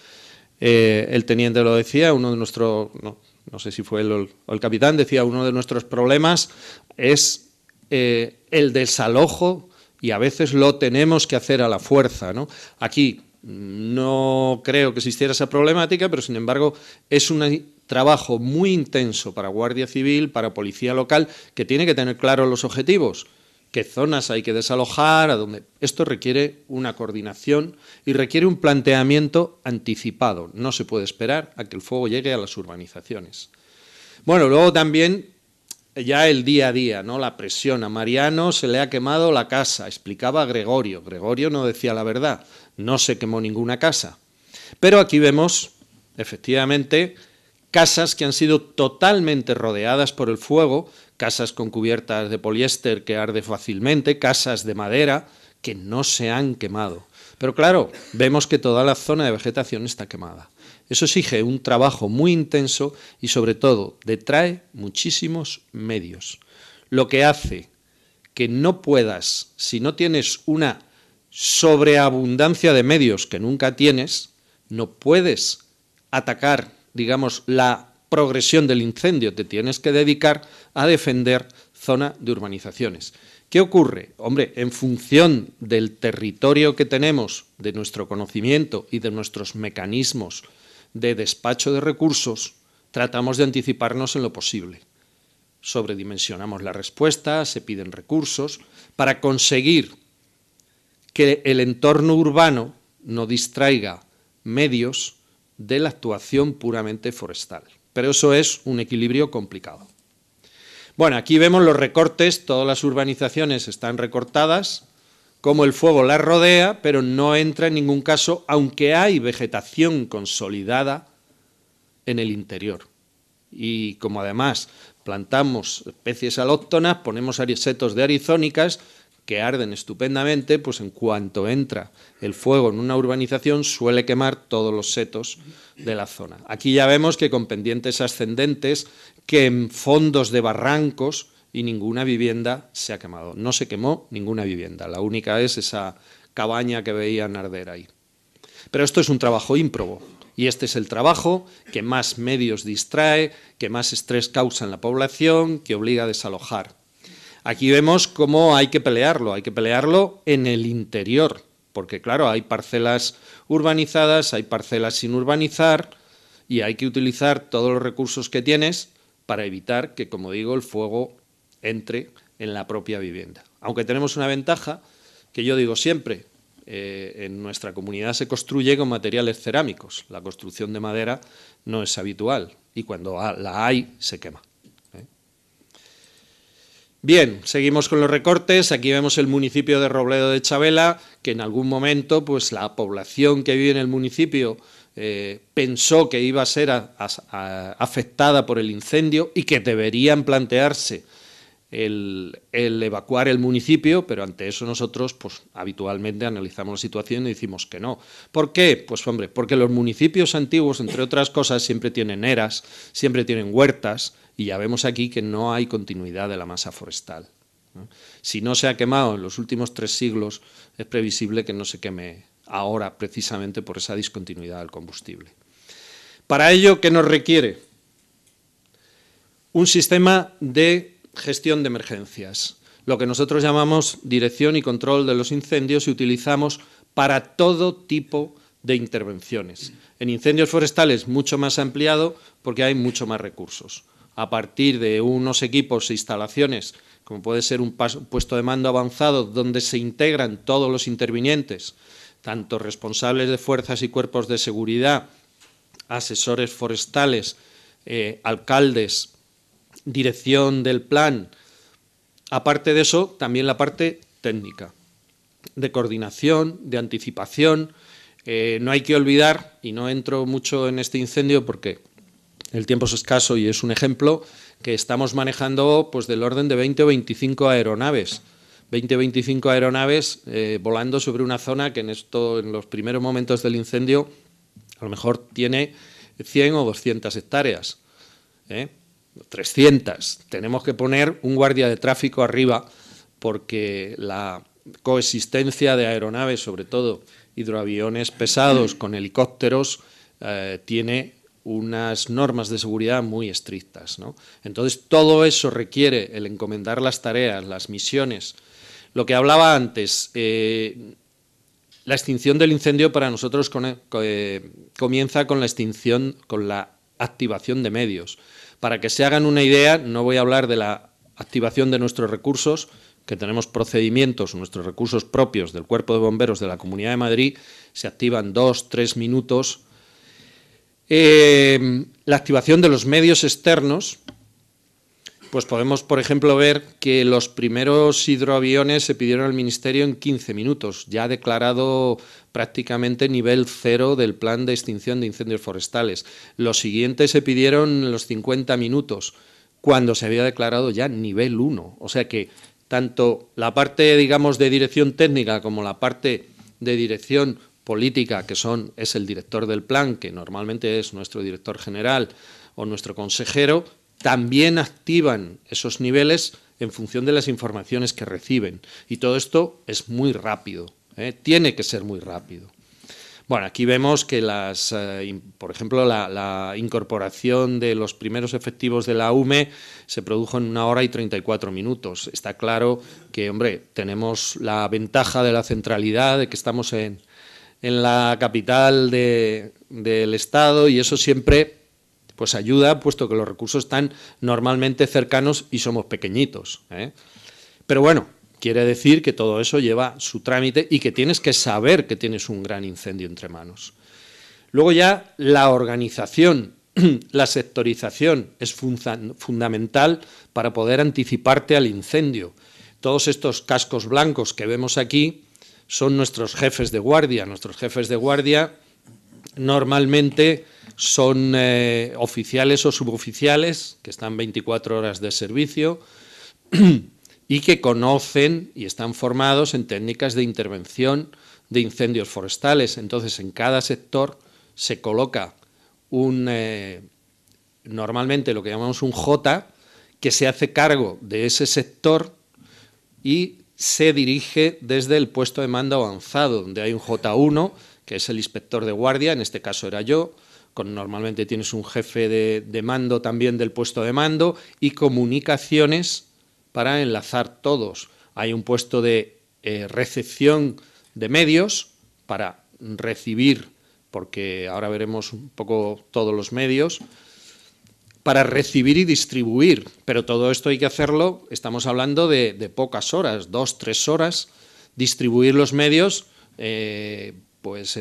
el teniente lo decía, uno de nuestros, no sé si fue él o el capitán, decía, uno de nuestros problemas es el desalojo, y a veces lo tenemos que hacer a la fuerza, ¿no? Aquí no creo que existiera esa problemática, pero sin embargo es un trabajo muy intenso para Guardia Civil, para Policía Local, que tiene que tener claros los objetivos, qué zonas hay que desalojar, a dónde. Esto requiere una coordinación y requiere un planteamiento anticipado. No se puede esperar a que el fuego llegue a las urbanizaciones. Bueno, luego también ya el día a día, ¿no? La presión. A Mariano se le ha quemado la casa, explicaba Gregorio. Gregorio no decía la verdad, no se quemó ninguna casa. Pero aquí vemos, efectivamente, casas que han sido totalmente rodeadas por el fuego, casas con cubiertas de poliéster que arde fácilmente, casas de madera que no se han quemado. Pero claro, vemos que toda la zona de vegetación está quemada. Eso exige un trabajo muy intenso y, sobre todo, detrae muchísimos medios. Lo que hace que no puedas, si no tienes una sobreabundancia de medios que nunca tienes, no puedes atacar, digamos, la progresión del incendio. Te tienes que dedicar a defender zona de urbanizaciones. ¿Qué ocurre? Hombre, en función del territorio que tenemos, de nuestro conocimiento y de nuestros mecanismos de despacho de recursos, tratamos de anticiparnos en lo posible. Sobredimensionamos la respuesta, se piden recursos para conseguir que el entorno urbano no distraiga medios de la actuación puramente forestal. Pero eso es un equilibrio complicado. Bueno, aquí vemos los recortes, todas las urbanizaciones están recortadas, como el fuego las rodea, pero no entra en ningún caso, aunque hay vegetación consolidada en el interior. Y como además plantamos especies alóctonas, ponemos setos de arizónicas que arden estupendamente, pues en cuanto entra el fuego en una urbanización suele quemar todos los setos de la zona. Aquí ya vemos que con pendientes ascendentes, que en fondos de barrancos, y ninguna vivienda se ha quemado. No se quemó ninguna vivienda, la única es esa cabaña que veían arder ahí. Pero esto es un trabajo ímprobo, y este es el trabajo que más medios distrae, que más estrés causa en la población, que obliga a desalojar. Aquí vemos cómo hay que pelearlo en el interior, porque claro, hay parcelas urbanizadas, hay parcelas sin urbanizar, y hay que utilizar todos los recursos que tienes para evitar que, como digo, el fuego entre en la propia vivienda. Aunque tenemos una ventaja, que yo digo siempre, en nuestra comunidad se construye con materiales cerámicos. La construcción de madera no es habitual y cuando la hay, se quema. Bien, seguimos con los recortes. Aquí vemos el municipio de Robledo de Chavela, que en algún momento pues, la población que vive en el municipio pensó que iba a ser afectada por el incendio y que deberían plantearse el evacuar el municipio, pero ante eso nosotros pues, habitualmente analizamos la situación y decimos que no. ¿Por qué? Pues hombre, porque los municipios antiguos, entre otras cosas, siempre tienen eras, siempre tienen huertas, y ya vemos aquí que no hay continuidad de la masa forestal. Si no se ha quemado en los últimos 3 siglos, es previsible que no se queme ahora precisamente por esa discontinuidad del combustible. Para ello, ¿qué nos requiere? Un sistema de gestión de emergencias, lo que nosotros llamamos dirección y control de los incendios, y utilizamos para todo tipo de intervenciones. En incendios forestales mucho más ampliado porque hay mucho más recursos. A partir de unos equipos e instalaciones, como puede ser un puesto de mando avanzado, donde se integran todos los intervinientes, tanto responsables de fuerzas y cuerpos de seguridad, asesores forestales, alcaldes, dirección del plan. Aparte de eso, también la parte técnica, de coordinación, de anticipación. No hay que olvidar, y no entro mucho en este incendio porque el tiempo es escaso y es un ejemplo, que estamos manejando pues del orden de 20 o 25 aeronaves. 20 o 25 aeronaves volando sobre una zona que en los primeros momentos del incendio a lo mejor tiene 100 o 200 hectáreas. 300. Tenemos que poner un guardia de tráfico arriba porque la coexistencia de aeronaves, sobre todo hidroaviones pesados con helicópteros, tiene unas normas de seguridad muy estrictas, ¿no? Entonces, todo eso requiere el encomendar las tareas, las misiones. Lo que hablaba antes, la extinción del incendio para nosotros comienza con la extinción, con la activación de medios. Para que se hagan una idea, no voy a hablar de la activación de nuestros recursos, que tenemos procedimientos, nuestros recursos propios del Cuerpo de Bomberos de la Comunidad de Madrid, se activan 2-3 minutos. La activación de los medios externos, pues podemos, por ejemplo, ver que los primeros hidroaviones se pidieron al Ministerio en 15 minutos, ya declarado prácticamente nivel 0 del plan de extinción de incendios forestales. Los siguientes se pidieron en los 50 minutos, cuando se había declarado ya nivel 1. O sea que tanto la parte, digamos, de dirección técnica como la parte de dirección política, que es el director del plan, que normalmente es nuestro director general o nuestro consejero, también activan esos niveles en función de las informaciones que reciben. Y todo esto es muy rápido, tiene que ser muy rápido. Bueno, aquí vemos que, por ejemplo, la incorporación de los primeros efectivos de la UME se produjo en 1 hora y 34 minutos. Está claro que, hombre, tenemos la ventaja de la centralidad, de que estamos en la capital del Estado, y eso siempre pues ayuda, puesto que los recursos están normalmente cercanos y somos pequeñitos. Pero bueno, quiere decir que todo eso lleva su trámite y que tienes que saber que tienes un gran incendio entre manos. Luego ya la organización, la sectorización es fundamental para poder anticiparte al incendio. Todos estos cascos blancos que vemos aquí son nuestros jefes de guardia. Nuestros jefes de guardia normalmente son oficiales o suboficiales que están 24 horas de servicio y que conocen y están formados en técnicas de intervención de incendios forestales. Entonces, en cada sector se coloca normalmente lo que llamamos un J, que se hace cargo de ese sector y se dirige desde el puesto de mando avanzado, donde hay un J1, que es el inspector de guardia, en este caso era yo. Normalmente tienes un jefe de mando también del puesto de mando y comunicaciones para enlazar todos. Hay un puesto de recepción de medios para recibir, porque ahora veremos un poco todos los medios, para recibir y distribuir, pero todo esto hay que hacerlo, estamos hablando de pocas horas, 2-3 horas, distribuir los medios, pues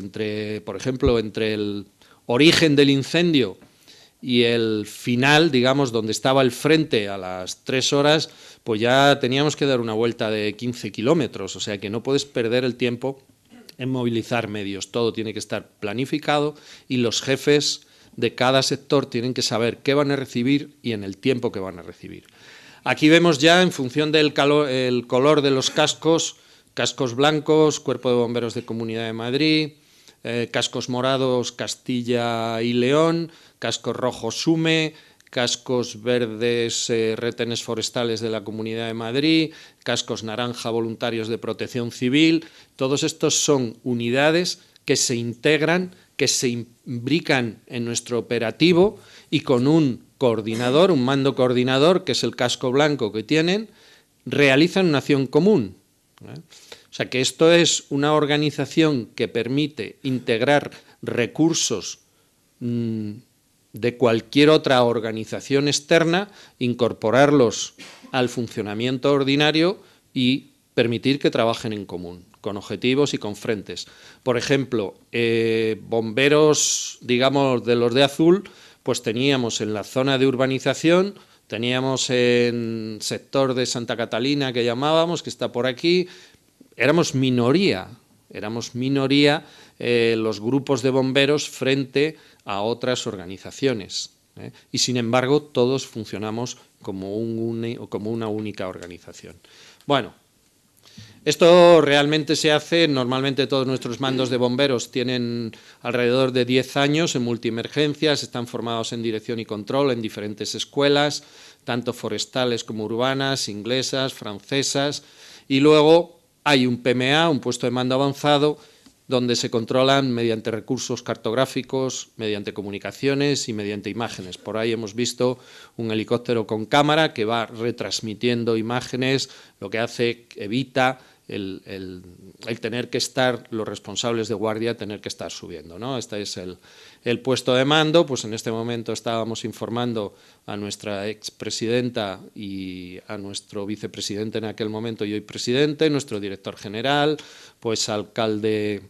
por ejemplo, entre el origen del incendio y el final, digamos, donde estaba el frente a las 3 horas, pues ya teníamos que dar una vuelta de 15 kilómetros, o sea que no puedes perder el tiempo en movilizar medios, todo tiene que estar planificado y los jefes de cada sector tienen que saber qué van a recibir y en el tiempo que van a recibir. Aquí vemos ya, en función del color de los cascos, cascos blancos, Cuerpo de Bomberos de Comunidad de Madrid, cascos morados, Castilla y León, cascos rojos, SUME, cascos verdes, retenes forestales de la Comunidad de Madrid, cascos naranja, voluntarios de Protección Civil. Todos estos son unidades que se integran, que se imbrican en nuestro operativo y con un coordinador, un mando coordinador, que es el casco blanco que tienen, realizan una acción común. O sea que esto es una organización que permite integrar recursos de cualquier otra organización externa, incorporarlos al funcionamiento ordinario y permitir que trabajen en común, con objetivos y con frentes. Por ejemplo, bomberos, digamos, de los de azul, pues teníamos en la zona de urbanización, teníamos en sector de Santa Catalina, que llamábamos, que está por aquí, éramos minoría los grupos de bomberos frente a otras organizaciones. Y sin embargo, todos funcionamos como una única organización. Bueno, esto realmente se hace, normalmente todos nuestros mandos de bomberos tienen alrededor de 10 años en multiemergencias, están formados en dirección y control en diferentes escuelas, tanto forestales como urbanas, inglesas, francesas, y luego hay un PMA, un puesto de mando avanzado, donde se controlan mediante recursos cartográficos, mediante comunicaciones y mediante imágenes. Por ahí hemos visto un helicóptero con cámara que va retransmitiendo imágenes, lo que hace, evita el tener que estar, los responsables de guardia, tener que estar subiendo, ¿no? Este es el puesto de mando. Pues en este momento estábamos informando a nuestra expresidenta y a nuestro vicepresidente en aquel momento y hoy presidente, nuestro director general, pues alcalde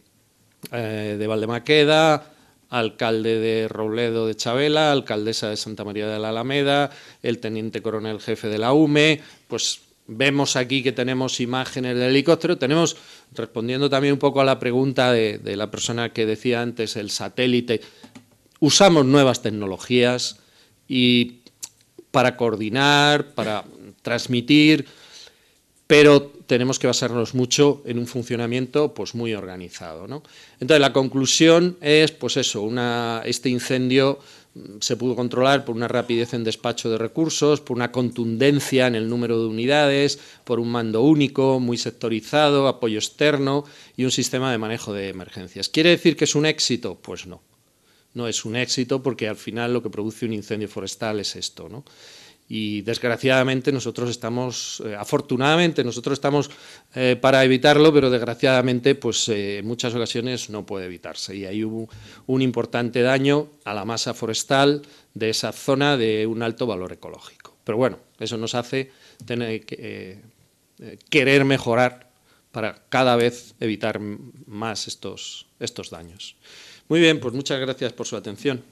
de Valdemaqueda, alcalde de Robledo de Chavela, alcaldesa de Santa María de la Alameda, el teniente coronel jefe de la UME, pues vemos aquí que tenemos imágenes del helicóptero, tenemos, respondiendo también un poco a la pregunta de la persona que decía antes, el satélite, usamos nuevas tecnologías y para coordinar, para transmitir, pero tenemos que basarnos mucho en un funcionamiento pues muy organizado, ¿no? Entonces la conclusión es, pues eso, este incendio se pudo controlar por una rapidez en despacho de recursos, por una contundencia en el número de unidades, por un mando único, muy sectorizado, apoyo externo y un sistema de manejo de emergencias. ¿Quiere decir que es un éxito? Pues no, no es un éxito porque al final lo que produce un incendio forestal es esto, ¿no? Y desgraciadamente nosotros estamos, afortunadamente nosotros estamos para evitarlo, pero desgraciadamente pues en muchas ocasiones no puede evitarse y ahí hubo un importante daño a la masa forestal de esa zona de un alto valor ecológico. Pero bueno, eso nos hace tener querer mejorar para cada vez evitar más estos daños. Muy bien, pues muchas gracias por su atención.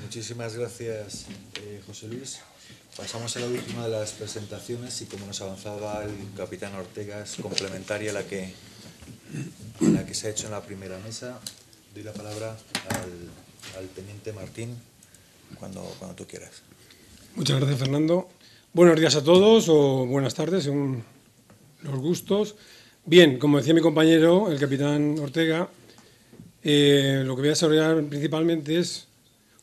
Muchísimas gracias, José Luis. Pasamos a la última de las presentaciones y como nos avanzaba el capitán Ortega, es complementaria a la que se ha hecho en la primera mesa. Doy la palabra al teniente Martín cuando tú quieras. Muchas gracias, Fernando. Buenos días a todos o buenas tardes, según los gustos. Bien, como decía mi compañero, el capitán Ortega, lo que voy a desarrollar principalmente es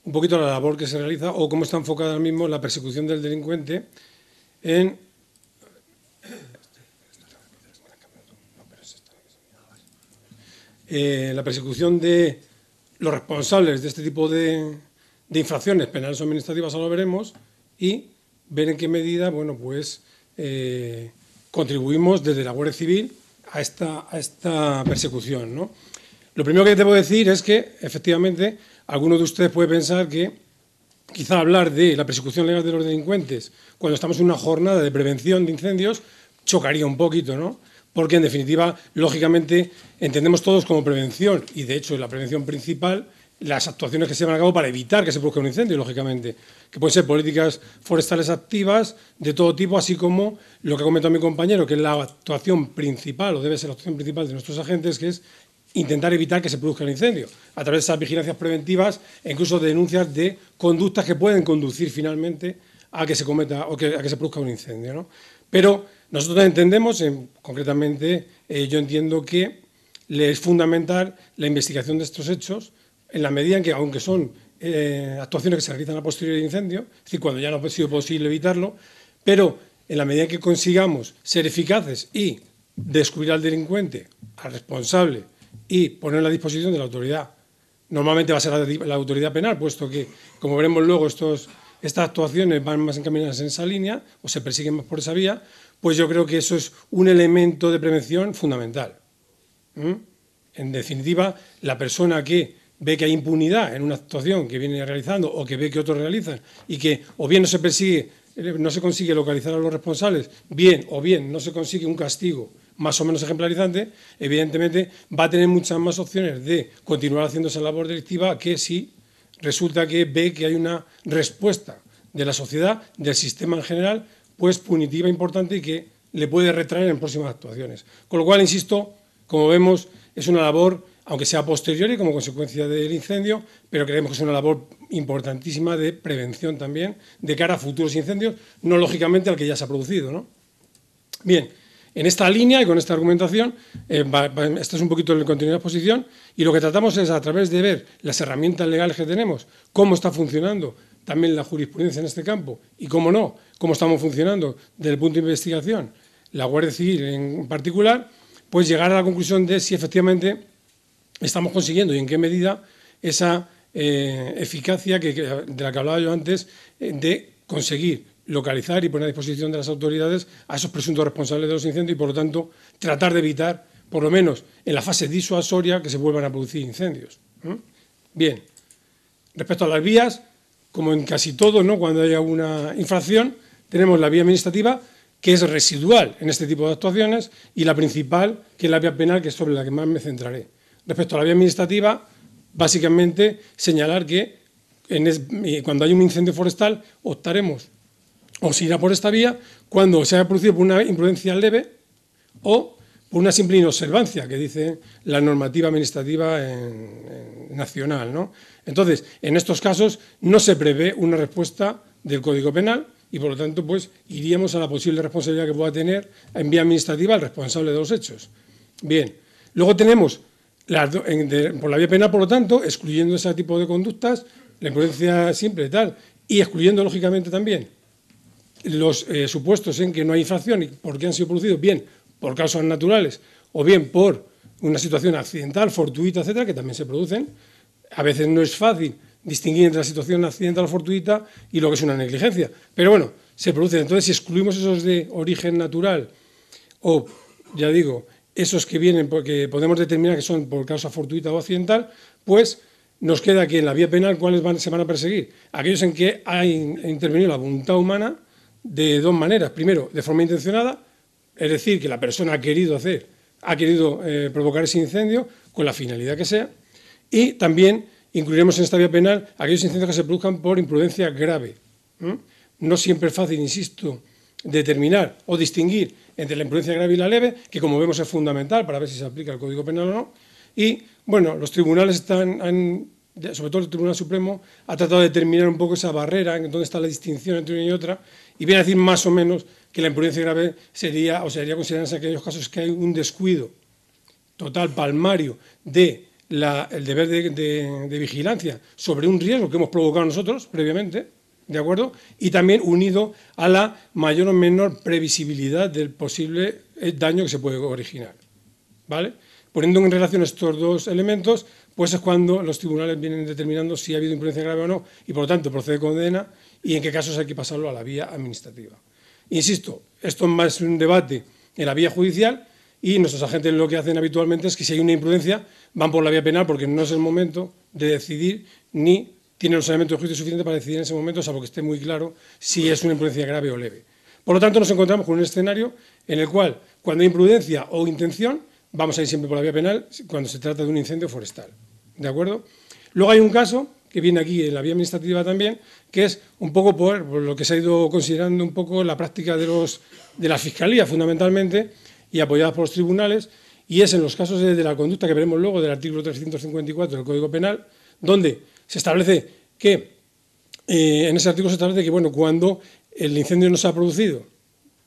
un poquito la labor que se realiza o cómo está enfocada ahora mismo la persecución del delincuente en la persecución de los responsables de este tipo de infracciones penales o administrativas, ahora lo veremos, y ver en qué medida, bueno, pues contribuimos desde la Guardia Civil a esta persecución, ¿no? Lo primero que debo decir es que, efectivamente, alguno de ustedes puede pensar que quizá hablar de la persecución legal de los delincuentes cuando estamos en una jornada de prevención de incendios chocaría un poquito, ¿no? Porque, en definitiva, lógicamente, entendemos todos como prevención y, de hecho, la prevención principal, las actuaciones que se llevan a cabo para evitar que se produzca un incendio, lógicamente, que pueden ser políticas forestales activas de todo tipo, así como lo que ha comentado mi compañero, que es la actuación principal, o debe ser la actuación principal de nuestros agentes, que es intentar evitar que se produzca el incendio, a través de esas vigilancias preventivas e incluso de denuncias de conductas que pueden conducir finalmente a que se cometa o a que se produzca un incendio, ¿no? Pero nosotros entendemos, concretamente, yo entiendo que es fundamental la investigación de estos hechos en la medida en que, aunque son actuaciones que se realizan a posteriori del incendio, es decir, cuando ya no ha sido posible evitarlo, pero en la medida en que consigamos ser eficaces y descubrir al delincuente, al responsable, y ponerlo a disposición de la autoridad. Normalmente va a ser la autoridad penal, puesto que, como veremos luego, estos estas actuaciones van más encaminadas en esa línea o se persiguen más por esa vía, pues yo creo que eso es un elemento de prevención fundamental. En definitiva, la persona que ve que hay impunidad en una actuación que viene realizando o que ve que otros realizan y que o bien no se persigue, no se consigue localizar a los responsables, bien o bien no se consigue un castigo más o menos ejemplarizante, evidentemente va a tener muchas más opciones de continuar haciendo esa labor delictiva que si resulta que ve que hay una respuesta de la sociedad, del sistema en general, pues punitiva importante y que le puede retraer en próximas actuaciones. Con lo cual, insisto, como vemos, es una labor, aunque sea posteriori como consecuencia del incendio, pero creemos que es una labor importantísima de prevención también de cara a futuros incendios, no lógicamente al que ya se ha producido, ¿no? Bien, en esta línea y con esta argumentación, este es un poquito el contenido de la exposición, y lo que tratamos es, a través de ver las herramientas legales que tenemos, cómo está funcionando también la jurisprudencia en este campo, y cómo no, cómo estamos funcionando desde el punto de investigación, la Guardia Civil en particular, pues llegar a la conclusión de si efectivamente estamos consiguiendo y en qué medida esa eficacia de la que hablaba yo antes, de conseguir localizar y poner a disposición de las autoridades a esos presuntos responsables de los incendios y, por lo tanto, tratar de evitar, por lo menos en la fase disuasoria, que se vuelvan a producir incendios. Bien, respecto a las vías, como en casi todo, ¿no?, cuando haya una infracción, tenemos la vía administrativa, que es residual en este tipo de actuaciones, y la principal, que es la vía penal, que es sobre la que más me centraré. Respecto a la vía administrativa, básicamente señalar que cuando hay un incendio forestal optaremos o se irá por esta vía cuando se haya producido por una imprudencia leve o por una simple inobservancia, que dice la normativa administrativa nacional, ¿no? Entonces, en estos casos no se prevé una respuesta del Código Penal y, por lo tanto, pues iríamos a la posible responsabilidad que pueda tener en vía administrativa el responsable de los hechos. Bien, luego tenemos por la vía penal, por lo tanto, excluyendo ese tipo de conductas, la imprudencia simple y tal, y excluyendo, lógicamente, también los supuestos en que no hay infracción y por qué han sido producidos, bien por causas naturales o bien por una situación accidental, fortuita, etcétera, que también se producen. A veces no es fácil distinguir entre la situación accidental o fortuita y lo que es una negligencia, pero bueno, se producen. Entonces, si excluimos esos de origen natural o, ya digo, esos que vienen porque podemos determinar que son por causa fortuita o accidental, pues nos queda que en la vía penal, ¿cuáles se van a perseguir? Aquellos en que ha intervenido la voluntad humana de dos maneras. Primero, de forma intencionada, es decir, que la persona ha querido provocar ese incendio con la finalidad que sea, y también incluiremos en esta vía penal aquellos incendios que se produzcan por imprudencia grave. No siempre es fácil, insisto, determinar o distinguir entre la imprudencia grave y la leve, que como vemos es fundamental para ver si se aplica el Código Penal o no, y bueno, los tribunales sobre todo el Tribunal Supremo, ha tratado de determinar un poco esa barrera, en dónde está la distinción entre una y otra, y viene a decir más o menos que la imprudencia grave sería considerada en aquellos casos que hay un descuido total, palmario, del deber de vigilancia sobre un riesgo que hemos provocado nosotros previamente, ¿de acuerdo? Y también unido a la mayor o menor previsibilidad del posible daño que se puede originar, ¿vale? Poniendo en relación estos dos elementos, pues es cuando los tribunales vienen determinando si ha habido imprudencia grave o no y, por lo tanto, procede condena y en qué casos hay que pasarlo a la vía administrativa. Insisto, esto es más un debate en la vía judicial y nuestros agentes lo que hacen habitualmente es que si hay una imprudencia van por la vía penal porque no es el momento de decidir ni tienen los elementos de juicio suficientes para decidir en ese momento, salvo que esté muy claro si es una imprudencia grave o leve. Por lo tanto, nos encontramos con un escenario en el cual, cuando hay imprudencia o intención, vamos a ir siempre por la vía penal cuando se trata de un incendio forestal. ¿De acuerdo? Luego hay un caso que viene aquí en la vía administrativa también, que es un poco por lo que se ha ido considerando un poco la práctica de la Fiscalía, fundamentalmente, y apoyadas por los tribunales, y es en los casos de la conducta que veremos luego del artículo 354 del Código Penal, donde se establece que, en ese artículo se establece que, bueno, cuando el incendio no se ha producido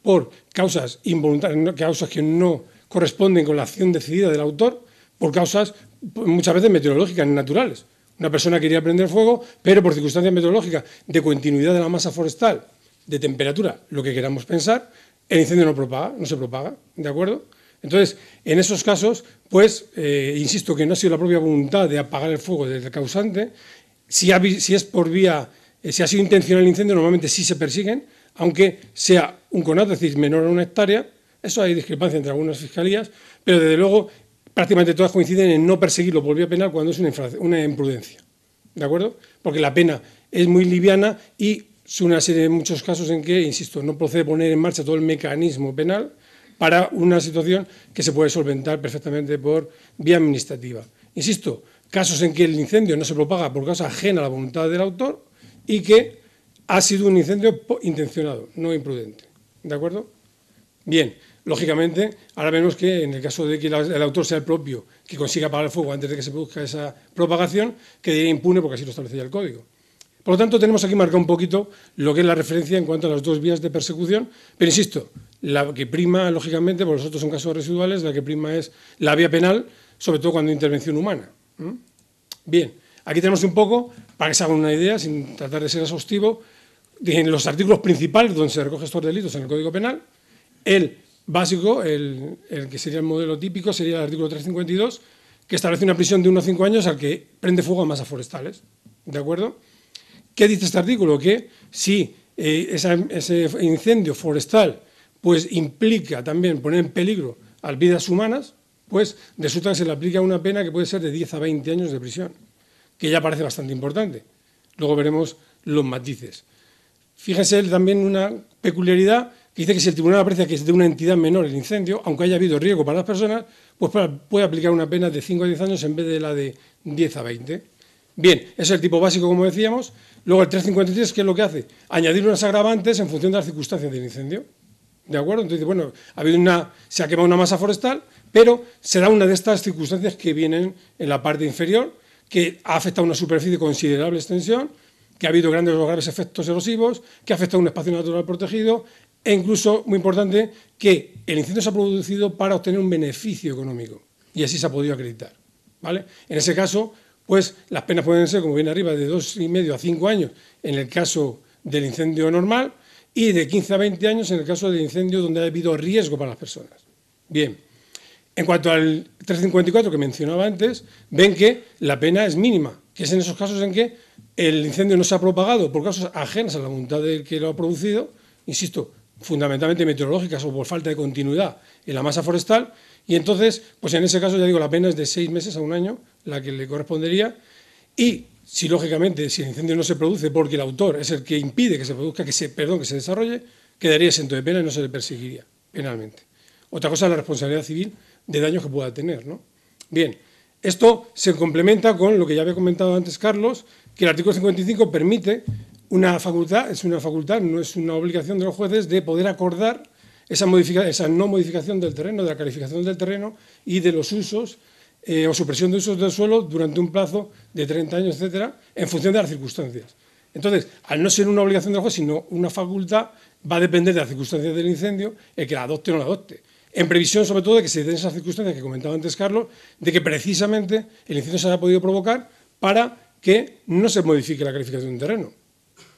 por causas involuntarias, causas que no corresponden con la acción decidida del autor, por causas muchas veces meteorológicas, naturales. Una persona quería prender fuego, pero por circunstancias meteorológicas de continuidad de la masa forestal, de temperatura, lo que queramos pensar, el incendio no se propaga, ¿de acuerdo? Entonces, en esos casos, pues, insisto que no ha sido la propia voluntad de apagar el fuego del causante, si es por vía Si ha sido intencional el incendio, normalmente sí se persiguen, aunque sea un conato, es decir, menor a 1 hectárea. Eso hay discrepancia entre algunas fiscalías, pero desde luego prácticamente todas coinciden en no perseguirlo por vía penal cuando es una imprudencia. ¿De acuerdo? Porque la pena es muy liviana y son una serie de muchos casos en que, insisto, no procede poner en marcha todo el mecanismo penal para una situación que se puede solventar perfectamente por vía administrativa. Insisto, casos en que el incendio no se propaga por causa ajena a la voluntad del autor y que ha sido un incendio intencionado, no imprudente. ¿De acuerdo? Bien, lógicamente, ahora vemos que en el caso de que el autor sea el propio que consiga apagar el fuego antes de que se produzca esa propagación, quedaría impune porque así lo establece ya el Código. Por lo tanto, tenemos aquí marcado un poquito lo que es la referencia en cuanto a las dos vías de persecución, pero insisto, la que prima, lógicamente, porque los otros son casos residuales, la que prima es la vía penal, sobre todo cuando hay intervención humana. Bien, aquí tenemos un poco, para que se hagan una idea, sin tratar de ser exhaustivo, en los artículos principales donde se recogen estos delitos en el Código Penal. El básico, el que sería el modelo típico, sería el artículo 352, que establece una prisión de 1 a 5 años al que prende fuego a masas forestales. ¿De acuerdo? ¿Qué dice este artículo? Que si ese incendio forestal pues implica también poner en peligro a las vidas humanas, pues resulta que se le aplica una pena que puede ser de 10 a 20 años de prisión, que ya parece bastante importante. Luego veremos los matices. Fíjense también una peculiaridad que dice que si el tribunal aprecia que es de una entidad menor el incendio, aunque haya habido riesgo para las personas, pues puede aplicar una pena de 5 a 10 años en vez de la de 10 a 20. Bien, ese es el tipo básico, como decíamos. Luego el 353, ¿qué es lo que hace? Añadir unas agravantes en función de las circunstancias del incendio. ¿De acuerdo? Entonces, bueno, se ha quemado una masa forestal, pero será una de estas circunstancias que vienen en la parte inferior, que ha afectado una superficie de considerable extensión, que ha habido grandes o graves efectos erosivos, que ha afectado un espacio natural protegido, e incluso, muy importante, que el incendio se ha producido para obtener un beneficio económico, y así se ha podido acreditar. ¿Vale? En ese caso, pues las penas pueden ser, como viene arriba, de 2,5 a 5 años en el caso del incendio normal y de 15 a 20 años en el caso del incendio donde ha habido riesgo para las personas. Bien, en cuanto al 354 que mencionaba antes, ven que la pena es mínima, que es en esos casos en que el incendio no se ha propagado por causas ajenas a la voluntad del que lo ha producido, insisto, fundamentalmente meteorológicas o por falta de continuidad en la masa forestal, y entonces, pues en ese caso, ya digo, la pena es de 6 meses a 1 año, la que le correspondería, y si lógicamente, si el incendio no se produce porque el autor es el que impide que se produzca, que se desarrolle, quedaría exento de pena y no se le perseguiría penalmente. Otra cosa es la responsabilidad civil de daños que pueda tener, ¿no? Bien, esto se complementa con lo que ya había comentado antes Carlos, que el artículo 55 permite una facultad, es una facultad, no es una obligación de los jueces, de poder acordar esa no modificación del terreno, de la calificación del terreno y de los usos o supresión de usos del suelo durante un plazo de 30 años, etcétera, en función de las circunstancias. Entonces, al no ser una obligación del juez, sino una facultad, va a depender de las circunstancias del incendio el que la adopte o no la adopte. En previsión, sobre todo, de que se den esas circunstancias que comentaba antes Carlos, de que precisamente el incendio se haya podido provocar para que no se modifique la calificación del terreno.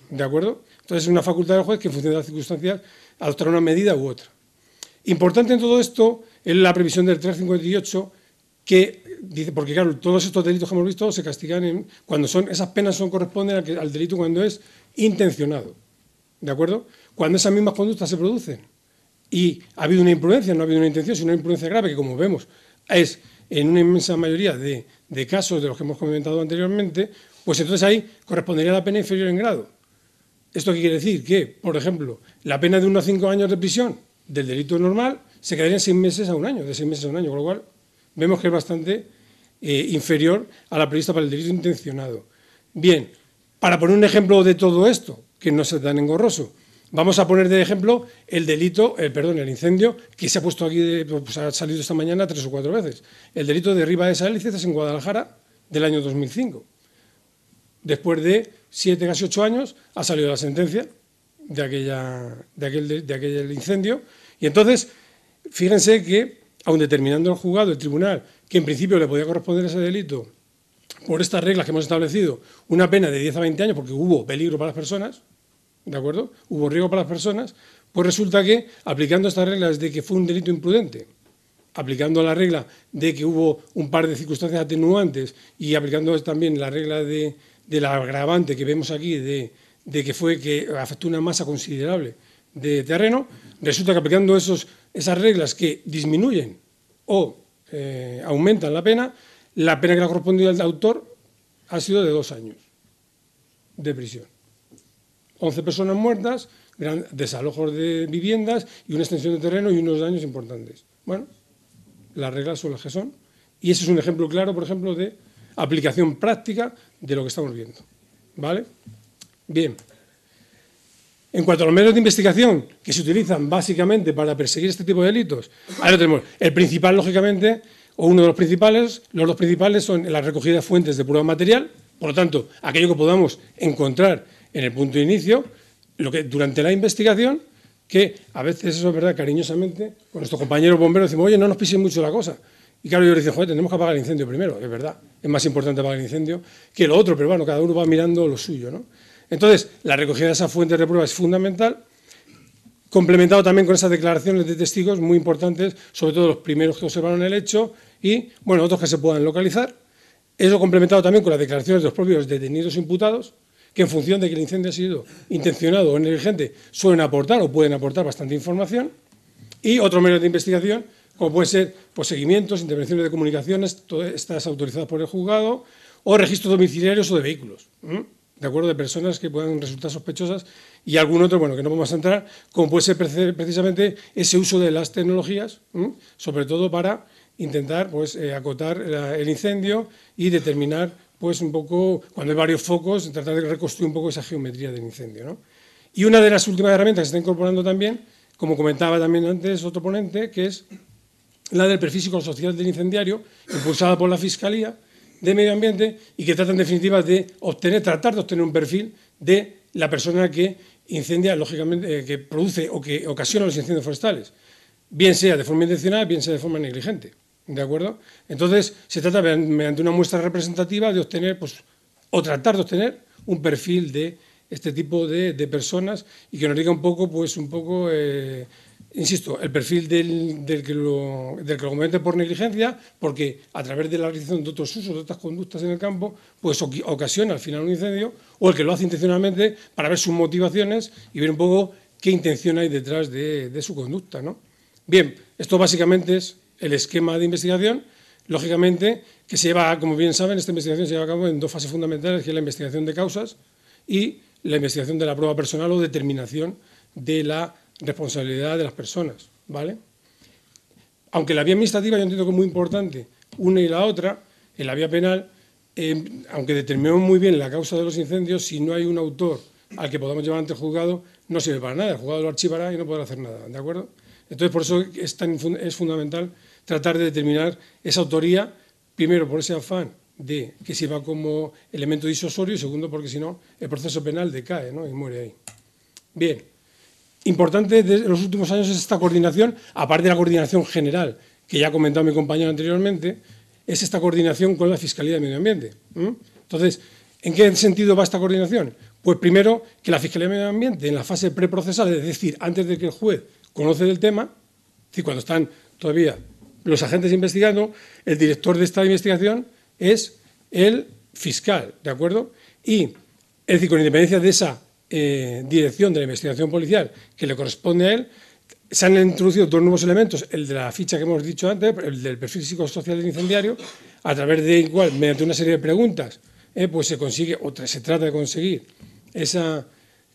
¿De acuerdo? Entonces, es una facultad del juez que, en función de las circunstancias, adoptará una medida u otra. Importante en todo esto es la previsión del 358, que dice, porque claro, todos estos delitos que hemos visto se castigan cuando esas penas corresponden al delito cuando es intencionado. ¿De acuerdo? Cuando esas mismas conductas se producen y ha habido una imprudencia, no ha habido una intención, sino una imprudencia grave, que como vemos es en una inmensa mayoría de casos de los que hemos comentado anteriormente, pues entonces ahí correspondería la pena inferior en grado. ¿Esto qué quiere decir? Que, por ejemplo, la pena de 1 a 5 años de prisión del delito normal se quedaría en 6 meses a 1 año, de 6 meses a 1 año, con lo cual vemos que es bastante inferior a la prevista para el delito intencionado. Bien, para poner un ejemplo de todo esto, que no sea tan engorroso, vamos a poner de ejemplo el incendio que se ha puesto aquí, pues ha salido esta mañana 3 o 4 veces, el delito de Riva de Sálices en Guadalajara del año 2005. Después de 7, casi 8 años, ha salido la sentencia de aquel incendio. Y entonces, fíjense que, aun determinando el juzgado, el tribunal, que en principio le podía corresponder ese delito, por estas reglas que hemos establecido, una pena de 10 a 20 años, porque hubo peligro para las personas, ¿de acuerdo? Hubo riesgo para las personas, pues resulta que, aplicando estas reglas de que fue un delito imprudente, aplicando la regla de que hubo un par de circunstancias atenuantes y aplicando también la regla de la agravante que vemos aquí de de que afectó una masa considerable de terreno, resulta que aplicando esas reglas que disminuyen o aumentan la pena que le ha correspondido al autor ha sido de 2 años de prisión. 11 personas muertas, desalojos de viviendas y una extensión de terreno y unos daños importantes. Bueno, las reglas son las que son. Y ese es un ejemplo claro, por ejemplo, de aplicación práctica de lo que estamos viendo. ¿Vale? Bien. En cuanto a los medios de investigación que se utilizan básicamente para perseguir este tipo de delitos, ahí lo tenemos. El principal, lógicamente, o uno de los dos principales son la recogida de fuentes de prueba material, por lo tanto, aquello que podamos encontrar en el punto de inicio, lo que durante la investigación, que a veces eso es verdad, cariñosamente, con nuestros compañeros bomberos decimos, oye, no nos pisen mucho la cosa. Y claro, yo les digo, joder, tenemos que apagar el incendio primero, es verdad, es más importante apagar el incendio que lo otro, pero bueno, cada uno va mirando lo suyo, ¿no? Entonces, la recogida de esas fuentes de prueba es fundamental, complementado también con esas declaraciones de testigos muy importantes, sobre todo los primeros que observaron el hecho y, bueno, otros que se puedan localizar. Eso complementado también con las declaraciones de los propios detenidos imputados, que en función de que el incendio ha sido intencionado o negligente, suelen aportar o pueden aportar bastante información. Y otros medios de investigación, como pueden ser pues, seguimientos, intervenciones de comunicaciones, todas estas autorizadas por el juzgado, o registros domiciliarios o de vehículos, ¿de acuerdo? De personas que puedan resultar sospechosas y algún otro, bueno, que no vamos a entrar, como puede ser precisamente ese uso de las tecnologías, sobre todo para intentar pues, acotar el incendio y determinar pues, un poco, cuando hay varios focos, tratar de reconstruir un poco esa geometría del incendio, ¿no? Y una de las últimas herramientas que se está incorporando también, como comentaba también antes otro ponente, que es la del perfil psicosocial del incendiario, impulsada por la Fiscalía de Medio Ambiente y que trata en definitiva de tratar de obtener un perfil de la persona que incendia, lógicamente, que produce o que ocasiona los incendios forestales, bien sea de forma intencional, bien sea de forma negligente, ¿de acuerdo? Entonces, se trata mediante una muestra representativa de obtener, pues, o tratar de obtener un perfil de este tipo de personas y que nos diga un poco, pues, insisto, el perfil del que lo comete por negligencia, porque a través de la realización de otros usos, de otras conductas en el campo, pues ocasiona al final un incendio, o el que lo hace intencionalmente para ver sus motivaciones y ver un poco qué intención hay detrás de su conducta, ¿no? Bien, esto básicamente es el esquema de investigación, lógicamente, que se lleva, como bien saben, esta investigación se lleva a cabo en 2 fases fundamentales, que es la investigación de causas y la investigación de la prueba personal o determinación de la responsabilidad de las personas, ¿vale? Aunque la vía administrativa yo entiendo que es muy importante, una y la otra, en la vía penal, aunque determinemos muy bien la causa de los incendios, si no hay un autor al que podamos llevar ante el juzgado, no sirve para nada, el juzgado lo archivará y no podrá hacer nada, ¿de acuerdo? Entonces, por eso es fundamental tratar de determinar esa autoría, primero por ese afán de que sirva como elemento disuasorio y segundo porque si no el proceso penal decae, ¿no? Y muere ahí. Bien. Importante de los últimos años es esta coordinación, aparte de la coordinación general, que ya ha comentado mi compañero anteriormente, es esta coordinación con la Fiscalía de Medio Ambiente. Entonces, ¿en qué sentido va esta coordinación? Pues primero, que la Fiscalía de Medio Ambiente, en la fase preprocesal, es decir, antes de que el juez conoce del tema, es decir, cuando están todavía los agentes investigando, el director de esta investigación es el fiscal, ¿de acuerdo? Y, es decir, con independencia de esa dirección de la investigación policial que le corresponde a él, se han introducido 2 nuevos elementos, el de la ficha que hemos dicho antes, el del perfil psicosocial del incendiario, a través de igual, mediante una serie de preguntas, pues se consigue, o se trata de conseguir esa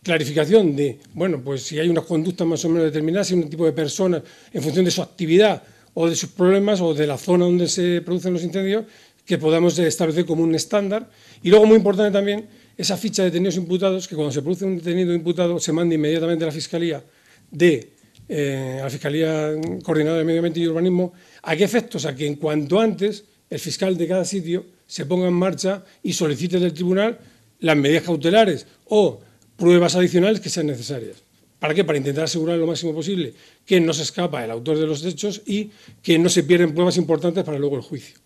clarificación de, bueno, pues si hay unas conductas más o menos determinadas, si un tipo de personas, en función de su actividad o de sus problemas o de la zona donde se producen los incendios, que podamos establecer como un estándar. Y luego, muy importante también, esa ficha de detenidos imputados, que cuando se produce un detenido imputado se manda inmediatamente a la Fiscalía a la Fiscalía Coordinadora de Medio Ambiente y Urbanismo. ¿A qué efectos? A que en cuanto antes el fiscal de cada sitio se ponga en marcha y solicite del tribunal las medidas cautelares o pruebas adicionales que sean necesarias. ¿Para qué? Para intentar asegurar lo máximo posible que no se escapa el autor de los hechos y que no se pierden pruebas importantes para luego el juicio.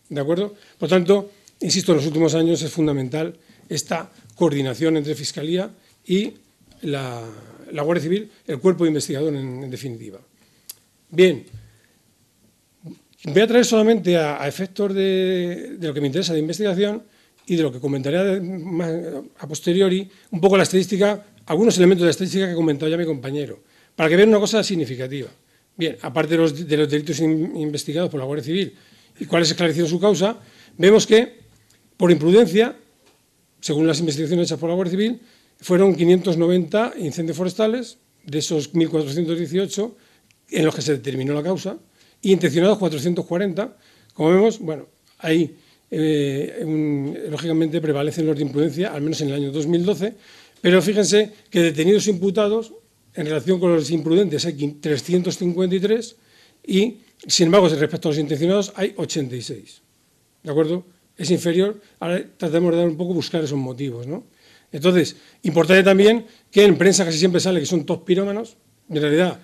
¿De acuerdo? Por tanto, insisto, en los últimos años es fundamental esta coordinación entre Fiscalía y la Guardia Civil, el cuerpo de investigador en definitiva. Bien, voy a traer solamente a efectos de lo que me interesa de investigación y de lo que comentaré a posteriori, un poco la estadística, algunos elementos de la estadística que comentaba ya mi compañero, para que vean una cosa significativa. Bien, aparte de los delitos investigados por la Guardia Civil y cuáles esclarecieron su causa, vemos que, por imprudencia, según las investigaciones hechas por la Guardia Civil, fueron 590 incendios forestales, de esos 1.418 en los que se determinó la causa, y intencionados 440. Como vemos, bueno, ahí lógicamente prevalecen los de imprudencia, al menos en el año 2012, pero fíjense que detenidos imputados, en relación con los imprudentes hay 353 y, sin embargo, respecto a los intencionados hay 86. ¿De acuerdo? Es inferior. Ahora tratemos de dar un poco, buscar esos motivos, ¿no? Entonces, importante también que en prensa casi siempre sale que son todos pirómanos. En realidad,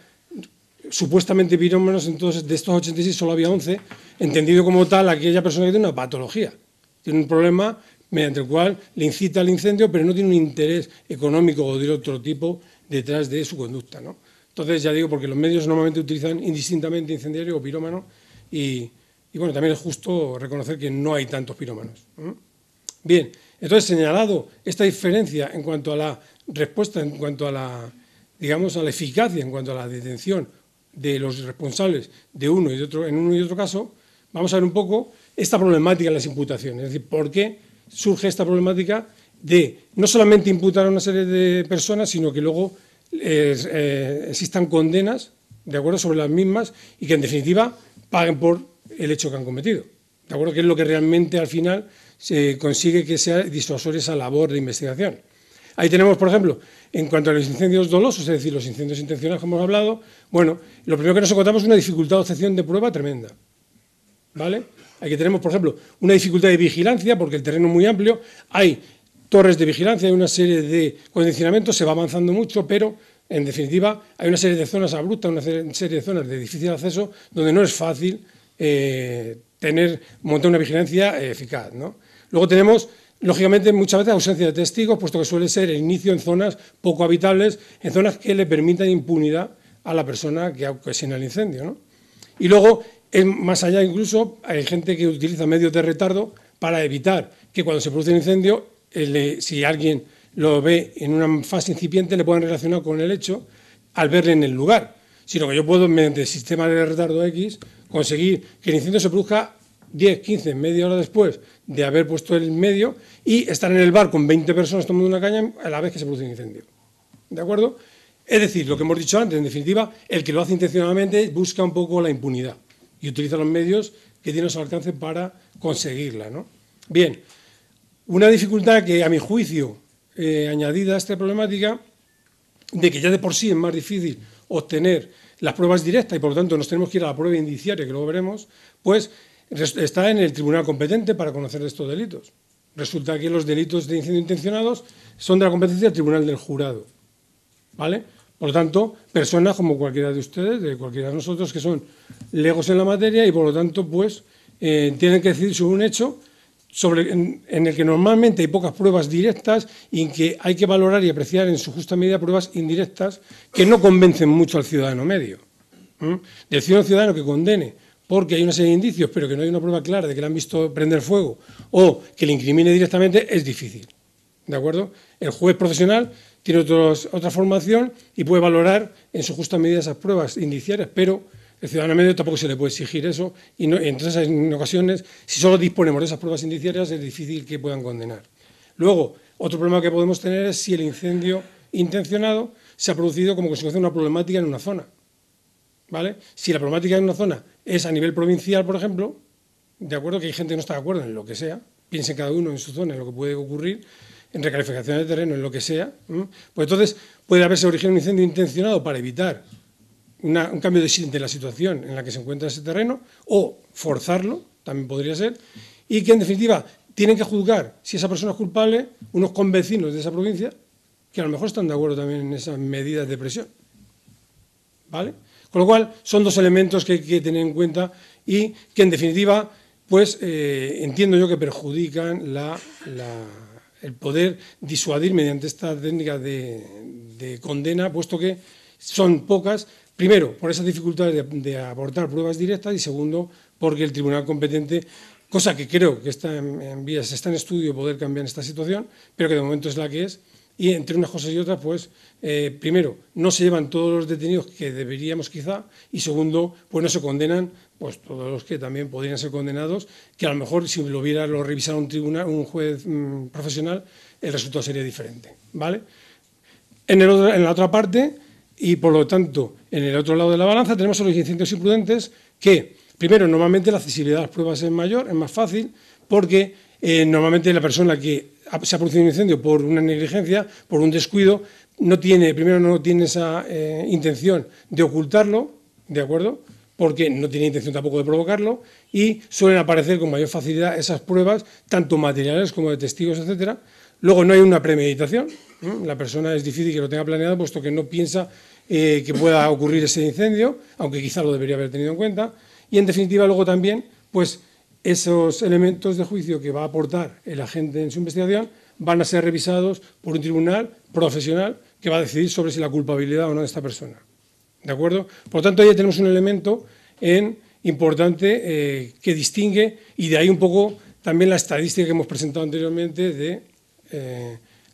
supuestamente pirómanos, entonces de estos 86 solo había 11, entendido como tal aquella persona que tiene una patología, tiene un problema mediante el cual le incita al incendio, pero no tiene un interés económico o de otro tipo detrás de su conducta, ¿no? Entonces, ya digo, porque los medios normalmente utilizan indistintamente incendiario o pirómano y bueno, también es justo reconocer que no hay tantos pirómanos. Bien, entonces, señalado esta diferencia en cuanto a la respuesta, en cuanto a la, digamos, a la eficacia, en cuanto a la detención de los responsables de uno y de otro, en uno y otro caso, vamos a ver un poco esta problemática en las imputaciones, es decir, por qué surge esta problemática de no solamente imputar a una serie de personas, sino que luego existan condenas, de acuerdo, sobre las mismas y que en definitiva paguen por el hecho que han cometido, de acuerdo, que es lo que realmente al final se consigue que sea disuasoria esa labor de investigación. Ahí tenemos, por ejemplo, en cuanto a los incendios dolosos, es decir, los incendios intencionales que hemos hablado, bueno, lo primero que nos encontramos es una dificultad de obtención de prueba tremenda, ¿vale? Aquí tenemos, por ejemplo, una dificultad de vigilancia, porque el terreno es muy amplio, hay torres de vigilancia, hay una serie de condicionamientos, se va avanzando mucho, pero, en definitiva, hay una serie de zonas abruptas, una serie de zonas de difícil acceso, donde no es fácil montar una vigilancia eficaz, ¿no? Luego tenemos, lógicamente, muchas veces ausencia de testigos, puesto que suele ser el inicio en zonas poco habitables, en zonas que le permitan impunidad a la persona que ocasiona el incendio, ¿no? Y luego, más allá incluso, hay gente que utiliza medios de retardo para evitar que cuando se produce un incendio, si alguien lo ve en una fase incipiente, le puedan relacionar con el hecho al verle en el lugar, sino que yo puedo, mediante el sistema de retardo X, conseguir que el incendio se produzca 10, 15, media hora después de haber puesto el medio y estar en el bar con 20 personas tomando una caña a la vez que se produce un incendio. ¿De acuerdo? Es decir, lo que hemos dicho antes, en definitiva, el que lo hace intencionadamente busca un poco la impunidad y utiliza los medios que tiene a su alcance para conseguirla, ¿no? Bien, una dificultad que, a mi juicio, añadida a esta problemática, de que ya de por sí es más difícil obtener las pruebas directas y por lo tanto nos tenemos que ir a la prueba indiciaria, que luego veremos, pues está en el tribunal competente para conocer estos delitos. Resulta que los delitos de incendio intencionados son de la competencia del tribunal del jurado, ¿vale? Por lo tanto, personas como cualquiera de ustedes, de cualquiera de nosotros, que son legos en la materia y por lo tanto, pues, tienen que decidir sobre un hecho en el que normalmente hay pocas pruebas directas y en que hay que valorar y apreciar en su justa medida pruebas indirectas que no convencen mucho al ciudadano medio. Del ciudadano que condene porque hay una serie de indicios, pero que no hay una prueba clara de que le han visto prender fuego o que le incrimine directamente, es difícil. ¿De acuerdo? El juez profesional tiene otra formación y puede valorar en su justa medida esas pruebas indiciarias, pero el ciudadano medio tampoco se le puede exigir eso y entonces en ocasiones, si solo disponemos de esas pruebas indiciarias, es difícil que puedan condenar. Luego, otro problema que podemos tener es si el incendio intencionado se ha producido como consecuencia de una problemática en una zona, ¿vale? Si la problemática en una zona es a nivel provincial, por ejemplo, de acuerdo, que hay gente que no está de acuerdo en lo que sea, piense cada uno en su zona en lo que puede ocurrir, en recalificación de terreno, en lo que sea, pues entonces puede haberse originado un incendio intencionado para evitar un cambio de la situación en la que se encuentra ese terreno, o forzarlo, también podría ser, y que en definitiva tienen que juzgar si esa persona es culpable unos convecinos de esa provincia, que a lo mejor están de acuerdo también en esas medidas de presión, ¿vale? Con lo cual, son dos elementos que hay que tener en cuenta y que en definitiva, pues entiendo yo que perjudican el poder disuadir mediante esta técnica de condena, puesto que son pocas. Primero, por esas dificultades de aportar pruebas directas y segundo, porque el tribunal competente cosa que creo que está en vías, está en estudio poder cambiar esta situación, pero que de momento es la que es. Y entre unas cosas y otras, pues, primero, no se llevan todos los detenidos que deberíamos quizá, y segundo, pues no se condenan pues todos los que también podrían ser condenados, que a lo mejor si lo revisara un tribunal, un juez profesional, el resultado sería diferente, ¿vale? En la otra parte, y por lo tanto, en el otro lado de la balanza, tenemos a los incendios imprudentes que, primero, normalmente la accesibilidad a las pruebas es mayor, es más fácil, porque normalmente la persona que se ha producido un incendio por una negligencia, por un descuido, no tiene esa intención de ocultarlo, ¿de acuerdo?, porque no tiene intención tampoco de provocarlo, y suelen aparecer con mayor facilidad esas pruebas, tanto materiales como de testigos, etcétera. Luego no hay una premeditación, la persona es difícil que lo tenga planeado, puesto que no piensa que pueda ocurrir ese incendio, aunque quizá lo debería haber tenido en cuenta, y en definitiva luego también, pues esos elementos de juicio que va a aportar el agente en su investigación van a ser revisados por un tribunal profesional que va a decidir sobre si la culpabilidad o no de esta persona. ¿De acuerdo? Por lo tanto, ya tenemos un elemento importante que distingue, y de ahí un poco también la estadística que hemos presentado anteriormente de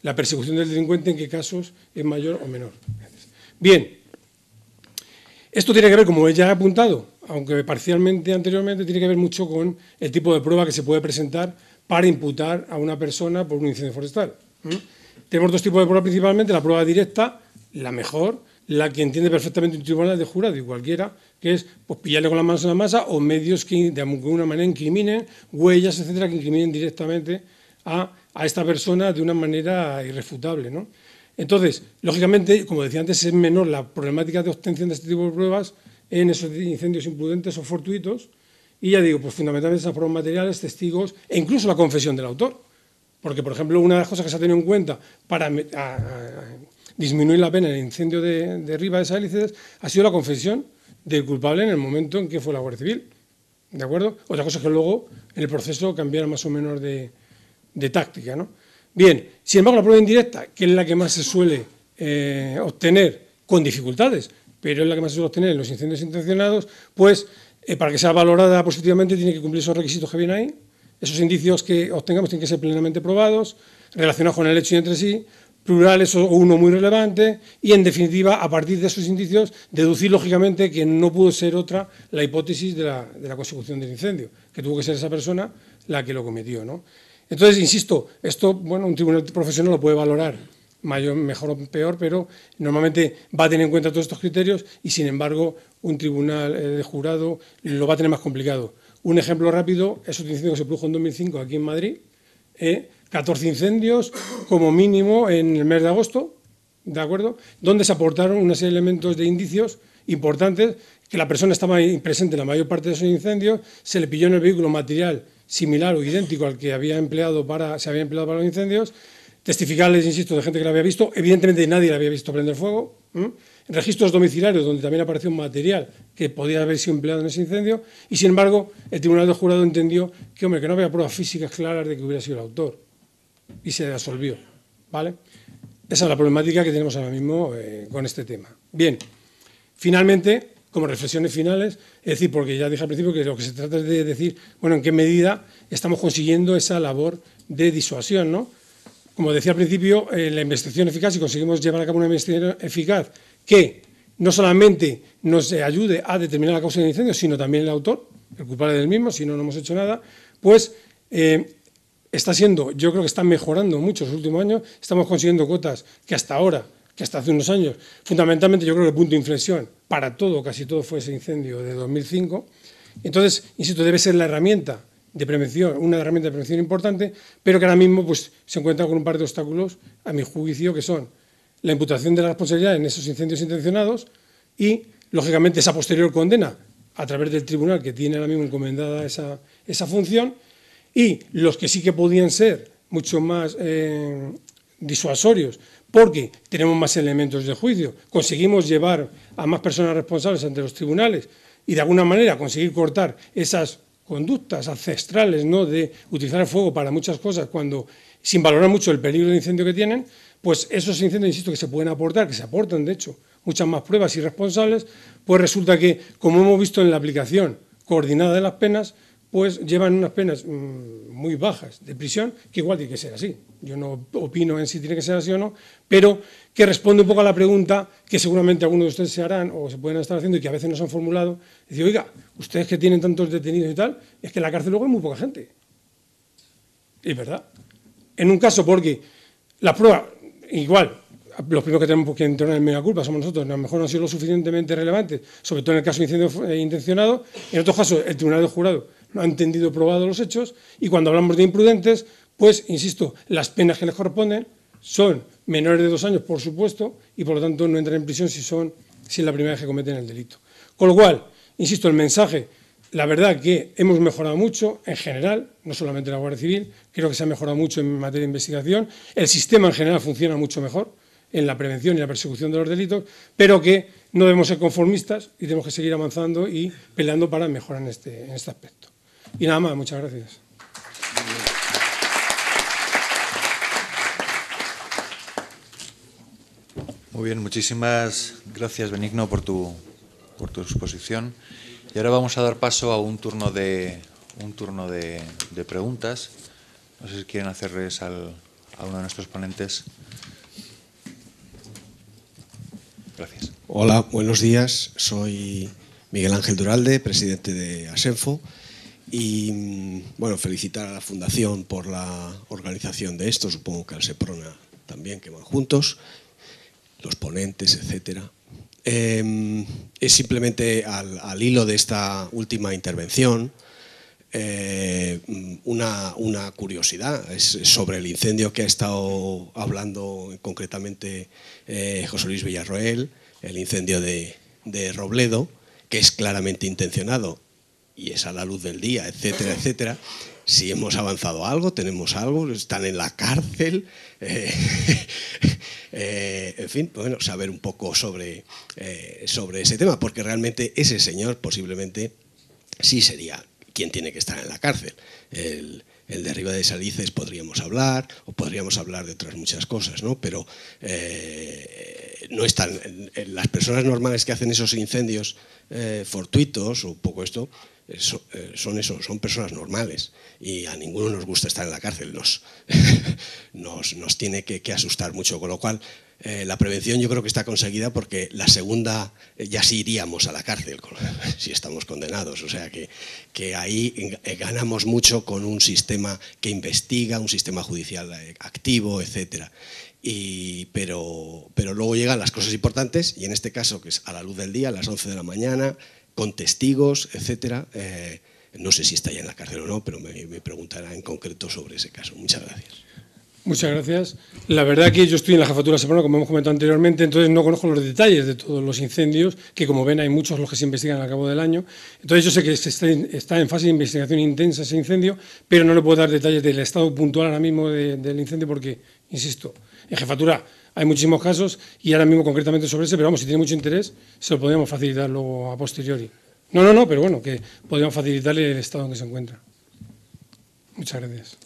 la persecución del delincuente, en qué casos es mayor o menor. Bien, esto tiene que ver, como ya he apuntado, aunque parcialmente anteriormente, tiene que ver mucho con el tipo de prueba que se puede presentar para imputar a una persona por un incendio forestal. Tenemos dos tipos de prueba principalmente: la prueba directa, la mejor, la que entiende perfectamente un tribunal de jurado y cualquiera, que es pues, pillarle con las manos en la masa, o medios que de alguna manera incriminen, huellas, etcétera, que incriminen directamente a esta persona de una manera irrefutable, ¿no? Entonces, lógicamente, como decía antes, es menor la problemática de obtención de este tipo de pruebas en esos incendios imprudentes o fortuitos, y ya digo, pues fundamentalmente esas pruebas materiales, testigos e incluso la confesión del autor. Porque, por ejemplo, una de las cosas que se ha tenido en cuenta para disminuir la pena en el incendio de Ribas de Sálices ha sido la confesión del culpable en el momento en que fue la Guardia Civil. ¿De acuerdo? Otra cosa es que luego en el proceso cambiara más o menos de táctica, ¿no? Bien, sin embargo, la prueba indirecta, que es la que más se suele obtener con dificultades, pero es la que más se suele obtener en los incendios intencionados, pues para que sea valorada positivamente tiene que cumplir esos requisitos que vienen ahí. Esos indicios que obtengamos tienen que ser plenamente probados, relacionados con el hecho y entre sí, plurales o uno muy relevante, y en definitiva, a partir de esos indicios, deducir lógicamente que no pudo ser otra la hipótesis de la consecución del incendio, que tuvo que ser esa persona la que lo cometió, ¿no? Entonces, insisto, esto, bueno, un tribunal profesional lo puede valorar mejor o peor, pero normalmente va a tener en cuenta todos estos criterios y, sin embargo, un tribunal de jurado lo va a tener más complicado. Un ejemplo rápido es otro incendio que se produjo en 2005 aquí en Madrid, 14 incendios como mínimo en el mes de agosto, ¿de acuerdo?, donde se aportaron una serie de elementos de indicios importantes, que la persona estaba presente en la mayor parte de esos incendios, se le pilló en el vehículo material similar o idéntico al que se había empleado para los incendios, testificales, insisto, de gente que lo había visto, evidentemente nadie le había visto prender fuego, registros domiciliarios donde también apareció un material que podía haber sido empleado en ese incendio, y sin embargo el tribunal de jurado entendió que, hombre, que no había pruebas físicas claras de que hubiera sido el autor, y se absolvió, ¿vale? Esa es la problemática que tenemos ahora mismo con este tema. Bien, finalmente, como reflexiones finales, es decir, porque ya dije al principio que lo que se trata es de decir, bueno, en qué medida estamos consiguiendo esa labor de disuasión, ¿no? Como decía al principio, la investigación eficaz, si conseguimos llevar a cabo una investigación eficaz que no solamente nos ayude a determinar la causa del incendio, sino también el autor, el culpable del mismo, si no, no hemos hecho nada, pues está siendo, yo creo que está mejorando mucho en los últimos años, estamos consiguiendo cotas que hasta ahora, que hasta hace unos años, fundamentalmente yo creo que el punto de inflexión para todo, casi todo fue ese incendio de 2005. Entonces, insisto, debe ser la herramienta de prevención, una herramienta de prevención importante, pero que ahora mismo pues, se encuentra con un par de obstáculos, a mi juicio, que son la imputación de la responsabilidad en esos incendios intencionados y, lógicamente, esa posterior condena a través del tribunal que tiene ahora mismo encomendada esa función, y los que sí que podían ser mucho más disuasorios, porque tenemos más elementos de juicio, conseguimos llevar a más personas responsables ante los tribunales y, de alguna manera, conseguir cortar esas conductas ancestrales, ¿no?, de utilizar el fuego para muchas cosas cuando, sin valorar mucho el peligro de incendio que tienen, pues esos incendios, insisto, que se pueden aportar, que se aportan, de hecho, muchas más pruebas irresponsables, pues resulta que, como hemos visto en la aplicación coordinada de las penas, pues llevan unas penas muy bajas de prisión, que igual tiene que ser así. Yo no opino en si tiene que ser así o no, pero que responde un poco a la pregunta que seguramente algunos de ustedes se harán o se pueden estar haciendo y que a veces nos han formulado. Decir, oiga, ustedes que tienen tantos detenidos y tal, es que en la cárcel luego hay muy poca gente. Es verdad. En un caso porque las pruebas, igual, los primeros que tenemos que entrar en mea culpa somos nosotros, a lo mejor no han sido lo suficientemente relevantes, sobre todo en el caso de incendio intencionado. En otros casos, el tribunal del jurado no ha entendido probado los hechos, y cuando hablamos de imprudentes, pues, insisto, las penas que les corresponden son menores de 2 años, por supuesto, y por lo tanto no entran en prisión si es la primera vez que cometen el delito. Con lo cual, insisto, el mensaje, la verdad que hemos mejorado mucho en general, no solamente la Guardia Civil, creo que se ha mejorado mucho en materia de investigación, el sistema en general funciona mucho mejor en la prevención y la persecución de los delitos, pero que no debemos ser conformistas y tenemos que seguir avanzando y peleando para mejorar en este aspecto. Y nada más, muchas gracias. Muy bien, muchísimas gracias, Benigno, por tu exposición. Y ahora vamos a dar paso a un turno de preguntas. No sé si quieren hacerles a uno de nuestros ponentes. Gracias. Hola, buenos días. Soy Miguel Ángel Duralde, presidente de Asenfo. Y, bueno, felicitar a la Fundación por la organización de esto. Supongo que al Seprona también, que van juntos, los ponentes, etcétera. Es simplemente al hilo de esta última intervención una curiosidad. Es sobre el incendio que ha estado hablando concretamente José Luis Villarroel, el incendio de Robledo, que es claramente intencionado y es a la luz del día, etcétera, etcétera. Si hemos avanzado algo, tenemos algo, están en la cárcel, en fin, bueno, saber un poco sobre ese tema, porque realmente ese señor posiblemente sí sería quien tiene que estar en la cárcel. El de Ribera de Salices podríamos hablar, o podríamos hablar de otras muchas cosas, ¿no? Pero no están, las personas normales que hacen esos incendios fortuitos o poco esto, son personas normales, y a ninguno nos gusta estar en la cárcel, nos tiene que asustar mucho, con lo cual la prevención yo creo que está conseguida, porque la segunda ya sí iríamos a la cárcel si estamos condenados, o sea que ahí ganamos mucho con un sistema que investiga, un sistema judicial activo, etcétera. Pero luego llegan las cosas importantes, y en este caso, que es a la luz del día, a las 11 de la mañana, con testigos, etcétera. No sé si está ya en la cárcel o no, pero me preguntará en concreto sobre ese caso. Muchas gracias. Muchas gracias. La verdad que yo estoy en la jefatura de Seprona, como hemos comentado anteriormente, entonces no conozco los detalles de todos los incendios, que como ven hay muchos los que se investigan al cabo del año. Entonces yo sé que está en fase de investigación intensa ese incendio, pero no le puedo dar detalles del estado puntual ahora mismo del incendio, porque, insisto, en jefatura hay muchísimos casos y ahora mismo concretamente sobre ese, pero vamos, si tiene mucho interés, se lo podríamos facilitar luego a posteriori. No, pero bueno, que podríamos facilitarle el estado en que se encuentra. Muchas gracias.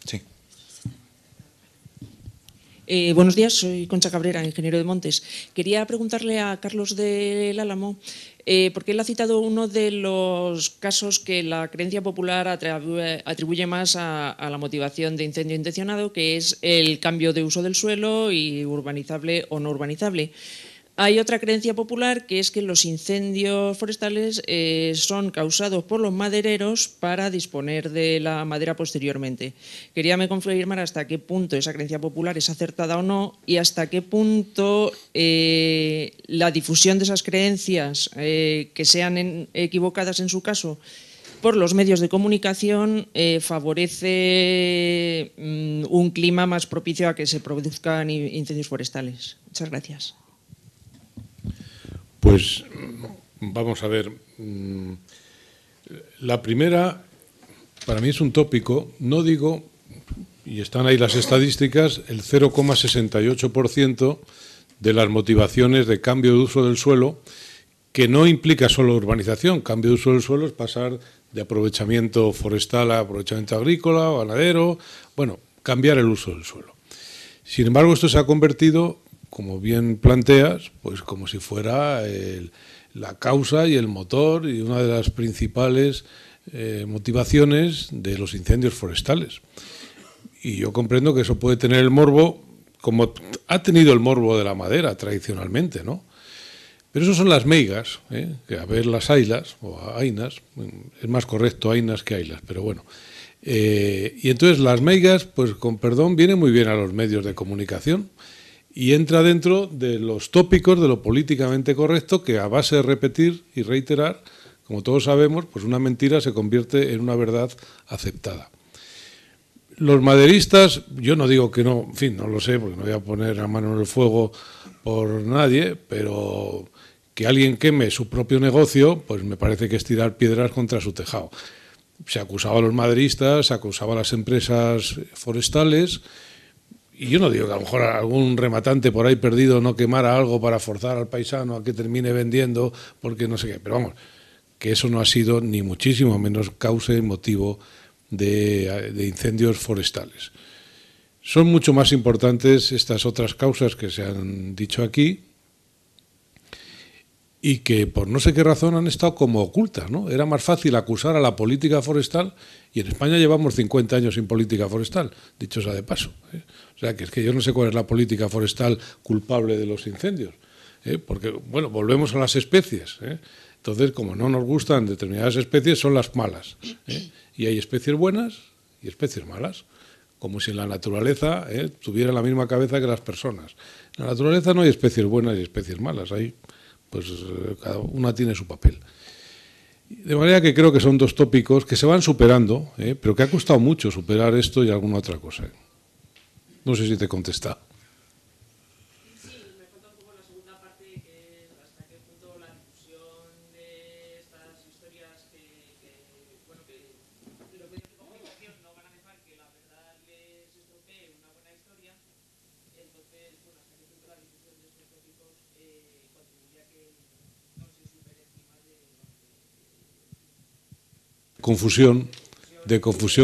Sí. Buenos días, soy Concha Cabrera, ingeniero de montes. Quería preguntarle a Carlos del Álamo, porque él ha citado uno de los casos que la creencia popular atribuye más a la motivación de incendio intencionado, que es el cambio de uso del suelo y urbanizable o no urbanizable. Hay otra creencia popular, que es que los incendios forestales son causados por los madereros para disponer de la madera posteriormente. Quería me confirmar hasta qué punto esa creencia popular es acertada o no, y hasta qué punto la difusión de esas creencias, que sean equivocadas en su caso, por los medios de comunicación, favorece un clima más propicio a que se produzcan incendios forestales. Muchas gracias. Pues vamos a ver, la primera para mí es un tópico, no digo, y están ahí las estadísticas, el 0,68% de las motivaciones de cambio de uso del suelo, que no implica solo urbanización. Cambio de uso del suelo es pasar de aprovechamiento forestal a aprovechamiento agrícola o ganadero, bueno, cambiar el uso del suelo. Sin embargo, esto se ha convertido, como bien planteas, pues como si fuera la causa y el motor y una de las principales motivaciones de los incendios forestales. Y yo comprendo que eso puede tener el morbo, como ha tenido el morbo de la madera tradicionalmente, ¿no? Pero eso son las meigas, que a ver las ailas, o ainas, es más correcto ainas que ailas, pero bueno. Y entonces las meigas, pues con perdón, vienen muy bien a los medios de comunicación y entra dentro de los tópicos de lo políticamente correcto, que a base de repetir y reiterar, como todos sabemos, pues una mentira se convierte en una verdad aceptada. Los maderistas, yo no digo que no, en fin, no lo sé, porque no voy a poner la mano en el fuego por nadie, pero que alguien queme su propio negocio, pues me parece que es tirar piedras contra su tejado. Se acusaba a los maderistas, se acusaba a las empresas forestales, y yo no digo que a lo mejor algún rematante por ahí perdido no quemara algo para forzar al paisano a que termine vendiendo, porque no sé qué, pero vamos, que eso no ha sido ni muchísimo menos causa y motivo de incendios forestales. Son mucho más importantes estas otras causas que se han dicho aquí y que por no sé qué razón han estado como ocultas, ¿no? Era más fácil acusar a la política forestal, y en España llevamos 50 años sin política forestal, dicho sea de paso, O sea, que es que yo no sé cuál es la política forestal culpable de los incendios, porque, bueno, volvemos a las especies, Entonces, como no nos gustan determinadas especies, son las malas, Y hay especies buenas y especies malas, como si en la naturaleza tuviera la misma cabeza que las personas. En la naturaleza no hay especies buenas y especies malas, hay, pues cada una tiene su papel. De manera que creo que son dos tópicos que se van superando, pero que ha costado mucho superar esto y alguna otra cosa. No sé si te he contestado. Confusión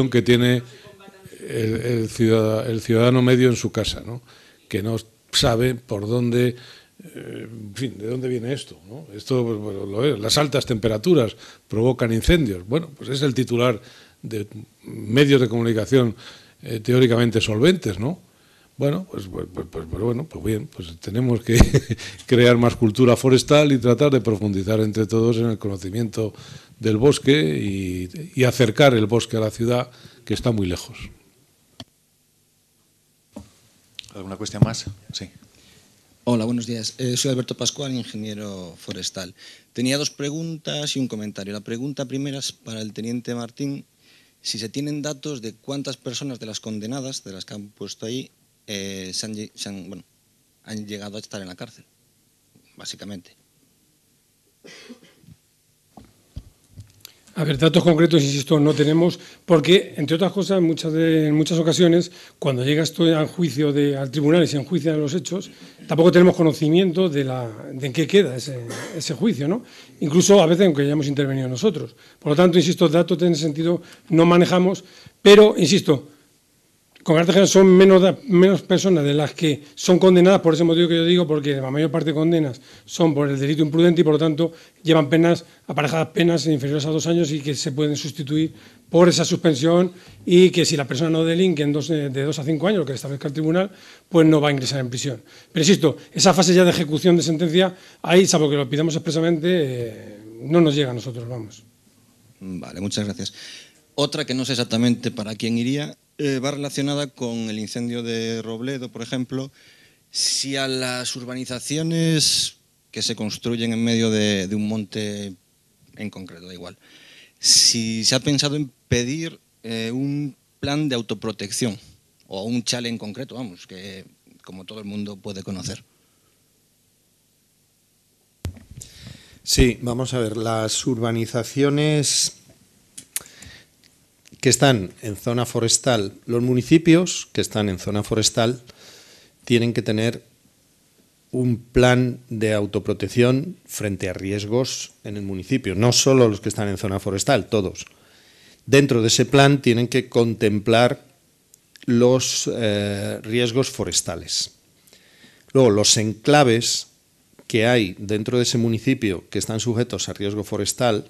que tiene el ciudadano medio en su casa, ¿no? Que no sabe por dónde, en fin, de dónde viene esto, ¿no? Esto, pues, bueno, lo es. Las altas temperaturas provocan incendios. Bueno, pues es el titular de medios de comunicación teóricamente solventes, ¿no? Bueno, pues bien, pues tenemos que crear más cultura forestal y tratar de profundizar entre todos en el conocimiento del bosque y acercar el bosque a la ciudad, que está muy lejos. ¿Alguna cuestión más? Sí. Hola, buenos días. Soy Alberto Pascual, ingeniero forestal. Tenía dos preguntas y un comentario. La pregunta primera es para el teniente Martín. Si se tienen datos de cuántas personas de las condenadas, de las que han puesto ahí, han llegado a estar en la cárcel, básicamente. A ver, datos concretos, insisto, no tenemos, porque, entre otras cosas, en muchas ocasiones, cuando llega esto al juicio, al tribunal y se enjuician los hechos, tampoco tenemos conocimiento de en qué queda ese juicio, ¿no? Incluso a veces, aunque hayamos intervenido nosotros. Por lo tanto, insisto, datos en ese sentido no manejamos, pero, insisto, con carácter general son menos personas de las que son condenadas por ese motivo que yo digo, porque la mayor parte de condenas son por el delito imprudente y por lo tanto llevan aparejadas penas inferiores a 2 años y que se pueden sustituir por esa suspensión, y que si la persona no delinque de 2 a 5 años, lo que establezca el tribunal, pues no va a ingresar en prisión. Pero insisto, esa fase ya de ejecución de sentencia, ahí, salvo que lo pidamos expresamente, no nos llega a nosotros, vamos. Vale, muchas gracias. Otra que no sé exactamente para quién iría, va relacionada con el incendio de Robledo, por ejemplo. Si a las urbanizaciones que se construyen en medio de un monte en concreto, da igual, si se ha pensado en pedir un plan de autoprotección o un chale en concreto, vamos, que como todo el mundo puede conocer. Sí, vamos a ver, las urbanizaciones que están en zona forestal, los municipios que están en zona forestal tienen que tener un plan de autoprotección frente a riesgos en el municipio, no solo los que están en zona forestal, todos. Dentro de ese plan tienen que contemplar los riesgos forestales. Luego, los enclaves que hay dentro de ese municipio que están sujetos a riesgo forestal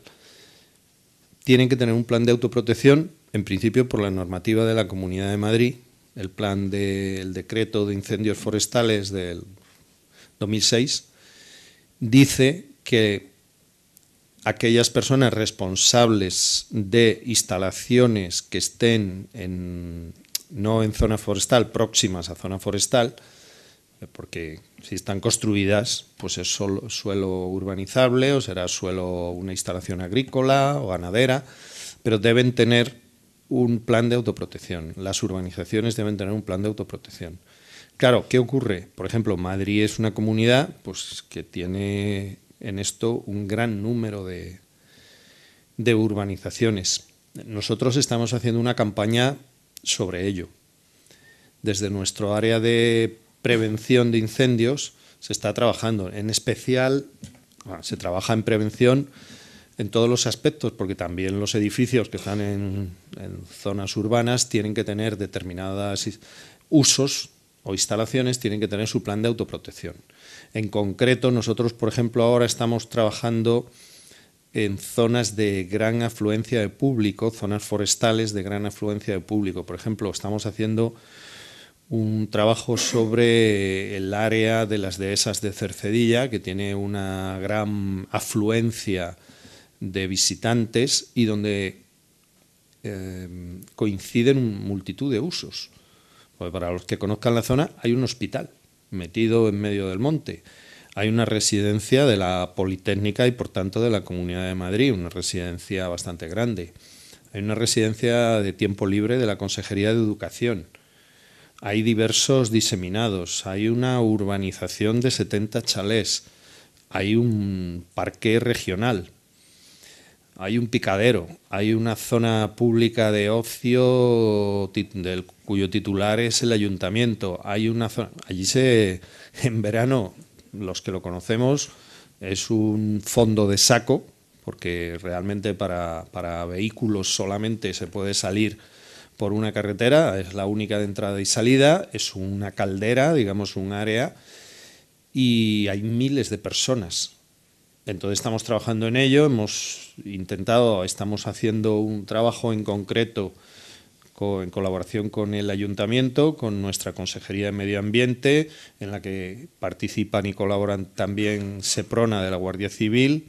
tienen que tener un plan de autoprotección, en principio por la normativa de la Comunidad de Madrid, el decreto de incendios forestales del 2006, dice que aquellas personas responsables de instalaciones que estén no en zona forestal, próximas a zona forestal, porque si están construidas, pues es suelo urbanizable o será una instalación agrícola o ganadera, pero deben tener un plan de autoprotección. Las urbanizaciones deben tener un plan de autoprotección. Claro, ¿qué ocurre? Por ejemplo, Madrid es una comunidad pues, que tiene en esto un gran número de urbanizaciones. Nosotros estamos haciendo una campaña sobre ello. Desde nuestro área de prevención de incendios se está trabajando. En especial, se trabaja en prevención en todos los aspectos, porque también los edificios que están en zonas urbanas tienen que tener determinados usos o instalaciones, tienen que tener su plan de autoprotección. En concreto, nosotros, por ejemplo, ahora estamos trabajando en zonas de gran afluencia de público, zonas forestales de gran afluencia de público. Por ejemplo, estamos haciendo un trabajo sobre el área de las dehesas de Cercedilla, que tiene una gran afluencia de visitantes y donde coinciden multitud de usos. Porque para los que conozcan la zona, hay un hospital metido en medio del monte. Hay una residencia de la Politécnica y, por tanto, de la Comunidad de Madrid, una residencia bastante grande. Hay una residencia de tiempo libre de la Consejería de Educación. Hay diversos diseminados, hay una urbanización de 70 chalés, hay un parque regional, hay un picadero, hay una zona pública de ocio cuyo titular es el ayuntamiento. Hay una zona, en verano, los que lo conocemos, es un fondo de saco, porque realmente para vehículos solamente se puede salir por una carretera, es la única de entrada y salida, es una caldera, digamos un área, y hay miles de personas. Entonces estamos trabajando en ello, estamos haciendo un trabajo en concreto en colaboración con el Ayuntamiento, con nuestra Consejería de Medio Ambiente, en la que participan y colaboran también Seprona de la Guardia Civil,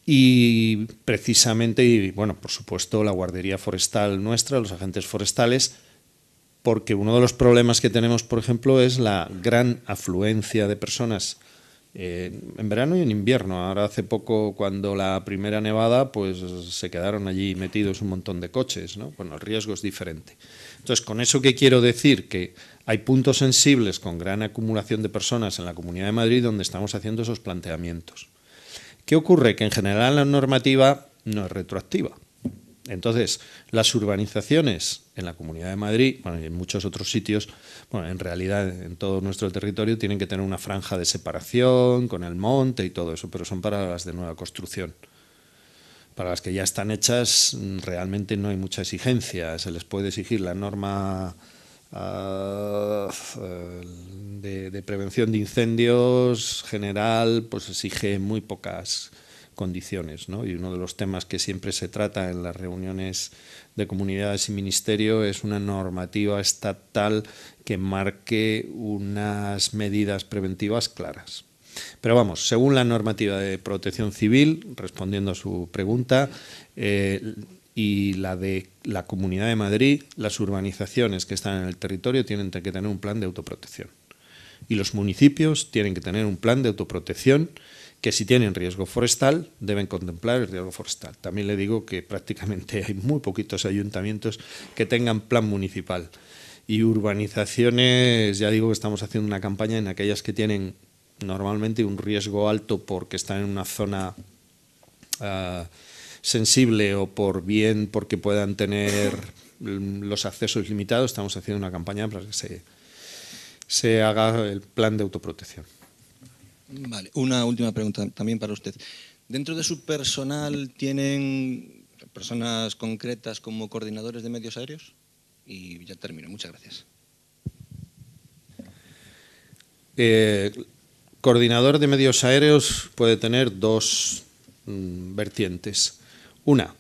y precisamente, y bueno, por supuesto, la Guardería Forestal nuestra, los agentes forestales, porque uno de los problemas que tenemos, por ejemplo, es la gran afluencia de personas en verano y en invierno. Ahora hace poco, cuando la primera nevada, pues se quedaron allí metidos un montón de coches, ¿no? Bueno, el riesgo es diferente. Entonces, ¿con eso qué quiero decir? Que hay puntos sensibles con gran acumulación de personas en la Comunidad de Madrid donde estamos haciendo esos planteamientos. ¿Qué ocurre? Que en general la normativa no es retroactiva. Entonces, las urbanizaciones en la Comunidad de Madrid, bueno, y en muchos otros sitios, bueno, en realidad en todo nuestro territorio tienen que tener una franja de separación con el monte y todo eso, pero son para las de nueva construcción. Para las que ya están hechas realmente no hay mucha exigencia. Se les puede exigir la norma de prevención de incendios general, pues exige muy pocas condiciones, ¿no? Y uno de los temas que siempre se trata en las reuniones de comunidades y ministerio es una normativa estatal que marque unas medidas preventivas claras. Pero vamos, según la normativa de protección civil, respondiendo a su pregunta, y la de la Comunidad de Madrid, las urbanizaciones que están en el territorio tienen que tener un plan de autoprotección. Y los municipios tienen que tener un plan de autoprotección que, si tienen riesgo forestal, deben contemplar el riesgo forestal. También le digo que prácticamente hay muy poquitos ayuntamientos que tengan plan municipal. Y urbanizaciones, ya digo que estamos haciendo una campaña en aquellas que tienen normalmente un riesgo alto porque están en una zona sensible o porque puedan tener los accesos limitados. Estamos haciendo una campaña para que se haga el plan de autoprotección. Vale, una última pregunta también para usted. ¿Dentro de su personal tienen personas concretas como coordinadores de medios aéreos? Y ya termino, muchas gracias. coordinador de medios aéreos puede tener dos vertientes. Una,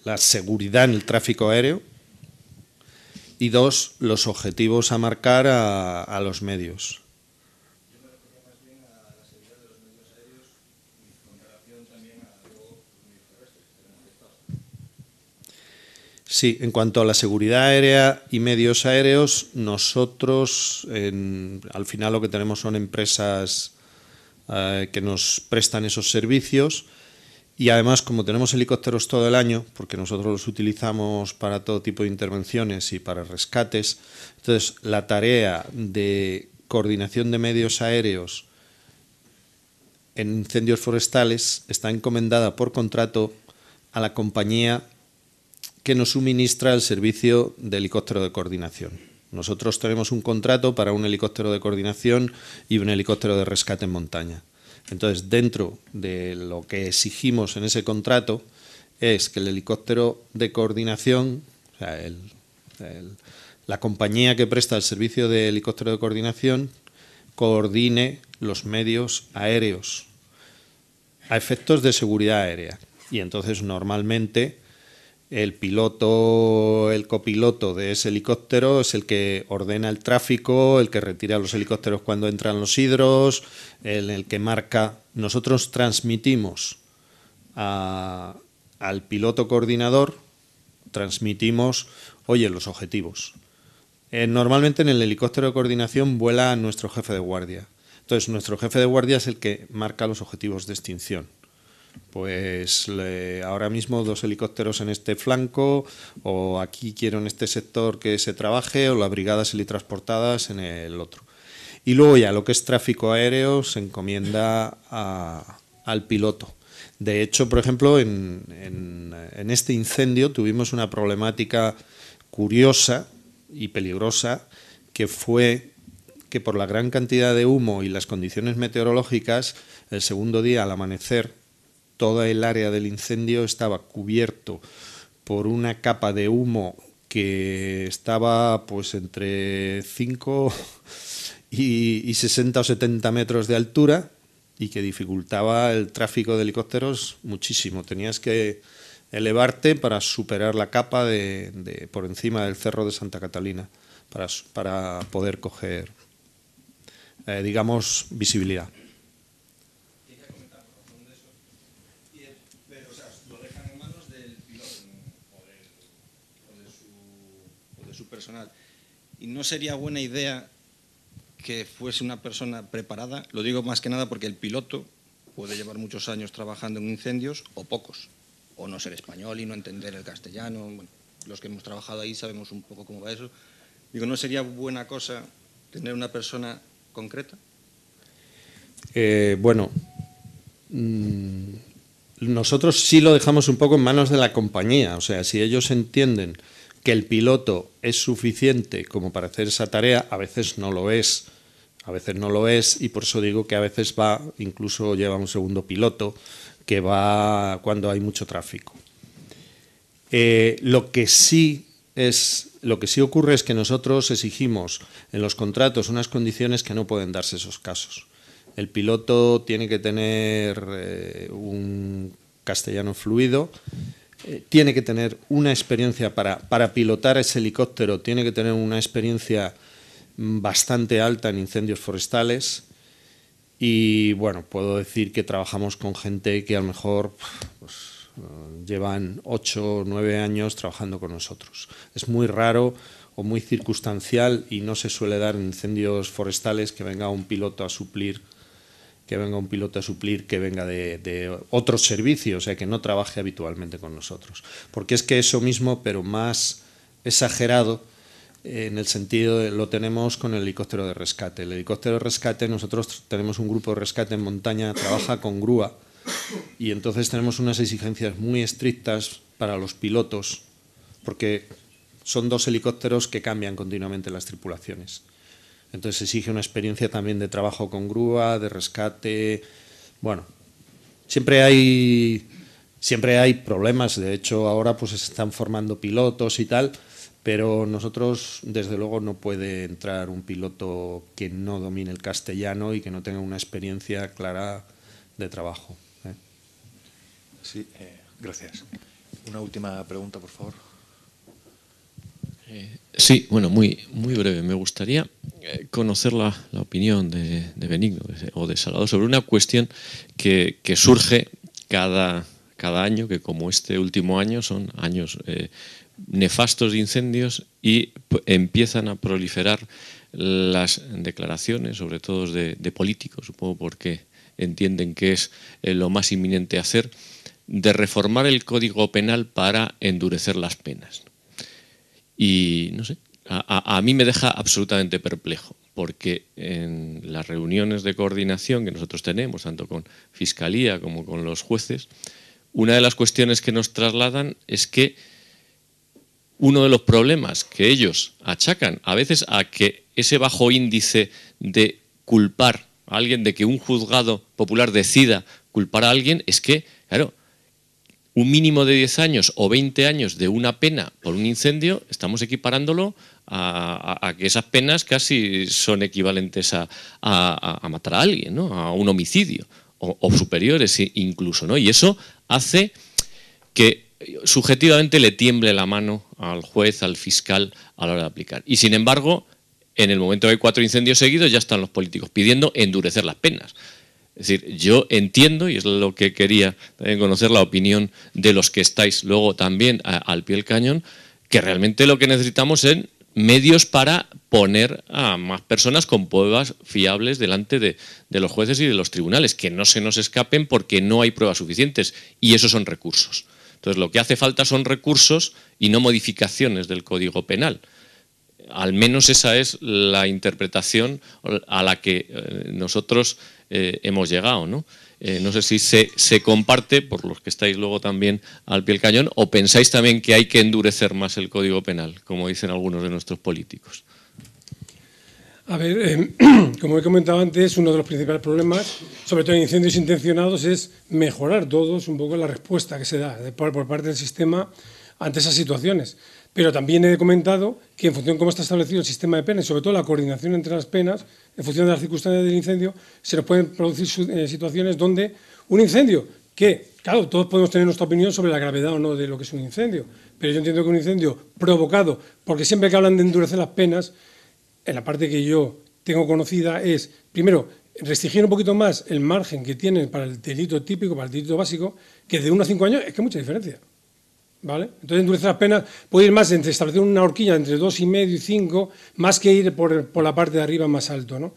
la seguridad en el tráfico aéreo, y dos, los objetivos a marcar a los medios. Yo me refería más bien a la seguridad de los medios aéreos y con relación también a los medios terrestres que tenemos afectados. Sí, en cuanto a la seguridad aérea y medios aéreos, nosotros al final lo que tenemos son empresas que nos prestan esos servicios. Y además, como tenemos helicópteros todo el año, porque nosotros los utilizamos para todo tipo de intervenciones y para rescates, entonces la tarea de coordinación de medios aéreos en incendios forestales está encomendada por contrato a la compañía que nos suministra el servicio de helicóptero de coordinación. Nosotros tenemos un contrato para un helicóptero de coordinación y un helicóptero de rescate en montaña. Entonces, dentro de lo que exigimos en ese contrato es que el helicóptero de coordinación, o sea, la compañía que presta el servicio de helicóptero de coordinación, coordine los medios aéreos a efectos de seguridad aérea. Y entonces, normalmente, el piloto, el copiloto de ese helicóptero es el que ordena el tráfico, el que retira los helicópteros cuando entran los hidros, el que marca. Nosotros transmitimos al piloto coordinador, transmitimos, oye, los objetivos. Normalmente en el helicóptero de coordinación vuela nuestro jefe de guardia. Entonces, nuestro jefe de guardia es el que marca los objetivos de extinción. Pues ahora mismo 2 helicópteros en este flanco, o aquí quiero en este sector que se trabaje, o las brigadas helitransportadas en el otro. Y luego ya lo que es tráfico aéreo se encomienda al piloto. De hecho, por ejemplo, en este incendio tuvimos una problemática curiosa y peligrosa, que fue que por la gran cantidad de humo y las condiciones meteorológicas, el segundo día al amanecer, toda el área del incendio estaba cubierto por una capa de humo que estaba pues entre 5 y 60 o 70 metros de altura y que dificultaba el tráfico de helicópteros muchísimo. Tenías que elevarte para superar la capa por encima del Cerro de Santa Catalina para poder coger, digamos, visibilidad. Personal. ¿Y no sería buena idea que fuese una persona preparada? Lo digo más que nada porque el piloto puede llevar muchos años trabajando en incendios, o pocos, o no ser español y no entender el castellano. Bueno, los que hemos trabajado ahí sabemos un poco cómo va eso. Digo, ¿no sería buena cosa tener una persona concreta? Bueno, nosotros sí lo dejamos un poco en manos de la compañía. O sea, si ellos entienden que el piloto es suficiente como para hacer esa tarea, a veces no lo es, y por eso digo que a veces incluso lleva un segundo piloto que va cuando hay mucho tráfico. Lo que sí ocurre es que nosotros exigimos en los contratos unas condiciones que no pueden darse esos casos. El piloto tiene que tener un castellano fluido, tiene que tener una experiencia para pilotar ese helicóptero, tiene que tener una experiencia bastante alta en incendios forestales. Y bueno, puedo decir que trabajamos con gente que a lo mejor pues, llevan 8 o 9 años trabajando con nosotros. Es muy raro o muy circunstancial y no se suele dar en incendios forestales que venga un piloto a suplir que venga de otros servicios, o sea, que no trabaje habitualmente con nosotros. Porque es que eso mismo, pero más exagerado, en el sentido de lo tenemos con el helicóptero de rescate. El helicóptero de rescate, nosotros tenemos un grupo de rescate en montaña, trabaja con grúa, y entonces tenemos unas exigencias muy estrictas para los pilotos, porque son 2 helicópteros que cambian continuamente las tripulaciones. Entonces exige una experiencia también de trabajo con grúa, de rescate. Bueno, siempre hay problemas. De hecho, ahora pues se están formando pilotos y tal, Pero nosotros, desde luego, no puede entrar un piloto que no domine el castellano y que no tenga una experiencia clara de trabajo. Sí, gracias. Una última pregunta, por favor. Sí, bueno, muy breve. Me gustaría conocer la opinión de Benigno o de Salvador sobre una cuestión que surge cada año, que como este último año son años nefastos de incendios y empiezan a proliferar las declaraciones, sobre todo de políticos, supongo porque entienden que es lo más inminente hacer, de reformar el Código Penal para endurecer las penas. Y no sé, a mí me deja absolutamente perplejo, porque en las reuniones de coordinación que nosotros tenemos, tanto con Fiscalía como con los jueces, una de las cuestiones que nos trasladan es que uno de los problemas que ellos achacan a veces a que ese bajo índice de culpar a alguien, de que un juzgado popular decida culpar a alguien, es que, claro, un mínimo de 10 años o 20 años de una pena por un incendio, estamos equiparándolo a que esas penas casi son equivalentes a matar a alguien, ¿no? A un homicidio, o superiores incluso, ¿no? Y eso hace que subjetivamente le tiemble la mano al juez, al fiscal, a la hora de aplicar. Y sin embargo, en el momento que hay 4 incendios seguidos, ya están los políticos pidiendo endurecer las penas. Es decir, yo entiendo, y es lo que quería también conocer la opinión de los que estáis luego también al pie del cañón, que realmente lo que necesitamos es medios para poner a más personas con pruebas fiables delante de los jueces y de los tribunales, que no se nos escapen porque no hay pruebas suficientes, y esos son recursos. Entonces, lo que hace falta son recursos y no modificaciones del Código Penal. Al menos esa es la interpretación a la que nosotros hemos llegado, ¿no? No sé si se comparte por los que estáis luego también al pie del cañón, o pensáis también que hay que endurecer más el Código Penal, como dicen algunos de nuestros políticos. A ver, como he comentado antes, uno de los principales problemas, sobre todo en incendios intencionados, es mejorar todos un poco la respuesta que se da por parte del sistema ante esas situaciones. Pero también he comentado que en función de cómo está establecido el sistema de penas y sobre todo la coordinación entre las penas, en función de las circunstancias del incendio, se nos pueden producir situaciones donde un incendio, que claro, todos podemos tener nuestra opinión sobre la gravedad o no de lo que es un incendio, pero yo entiendo que un incendio provocado, porque siempre que hablan de endurecer las penas, en la parte que yo tengo conocida es, primero, restringir un poquito más el margen que tienen para el delito típico, para el delito básico, que de 1 a 5 años es que hay mucha diferencia. ¿Vale? Entonces, endurecer las penas puede ir más entre establecer una horquilla entre 2,5 y 5, más que ir por la parte de arriba más alto, ¿no?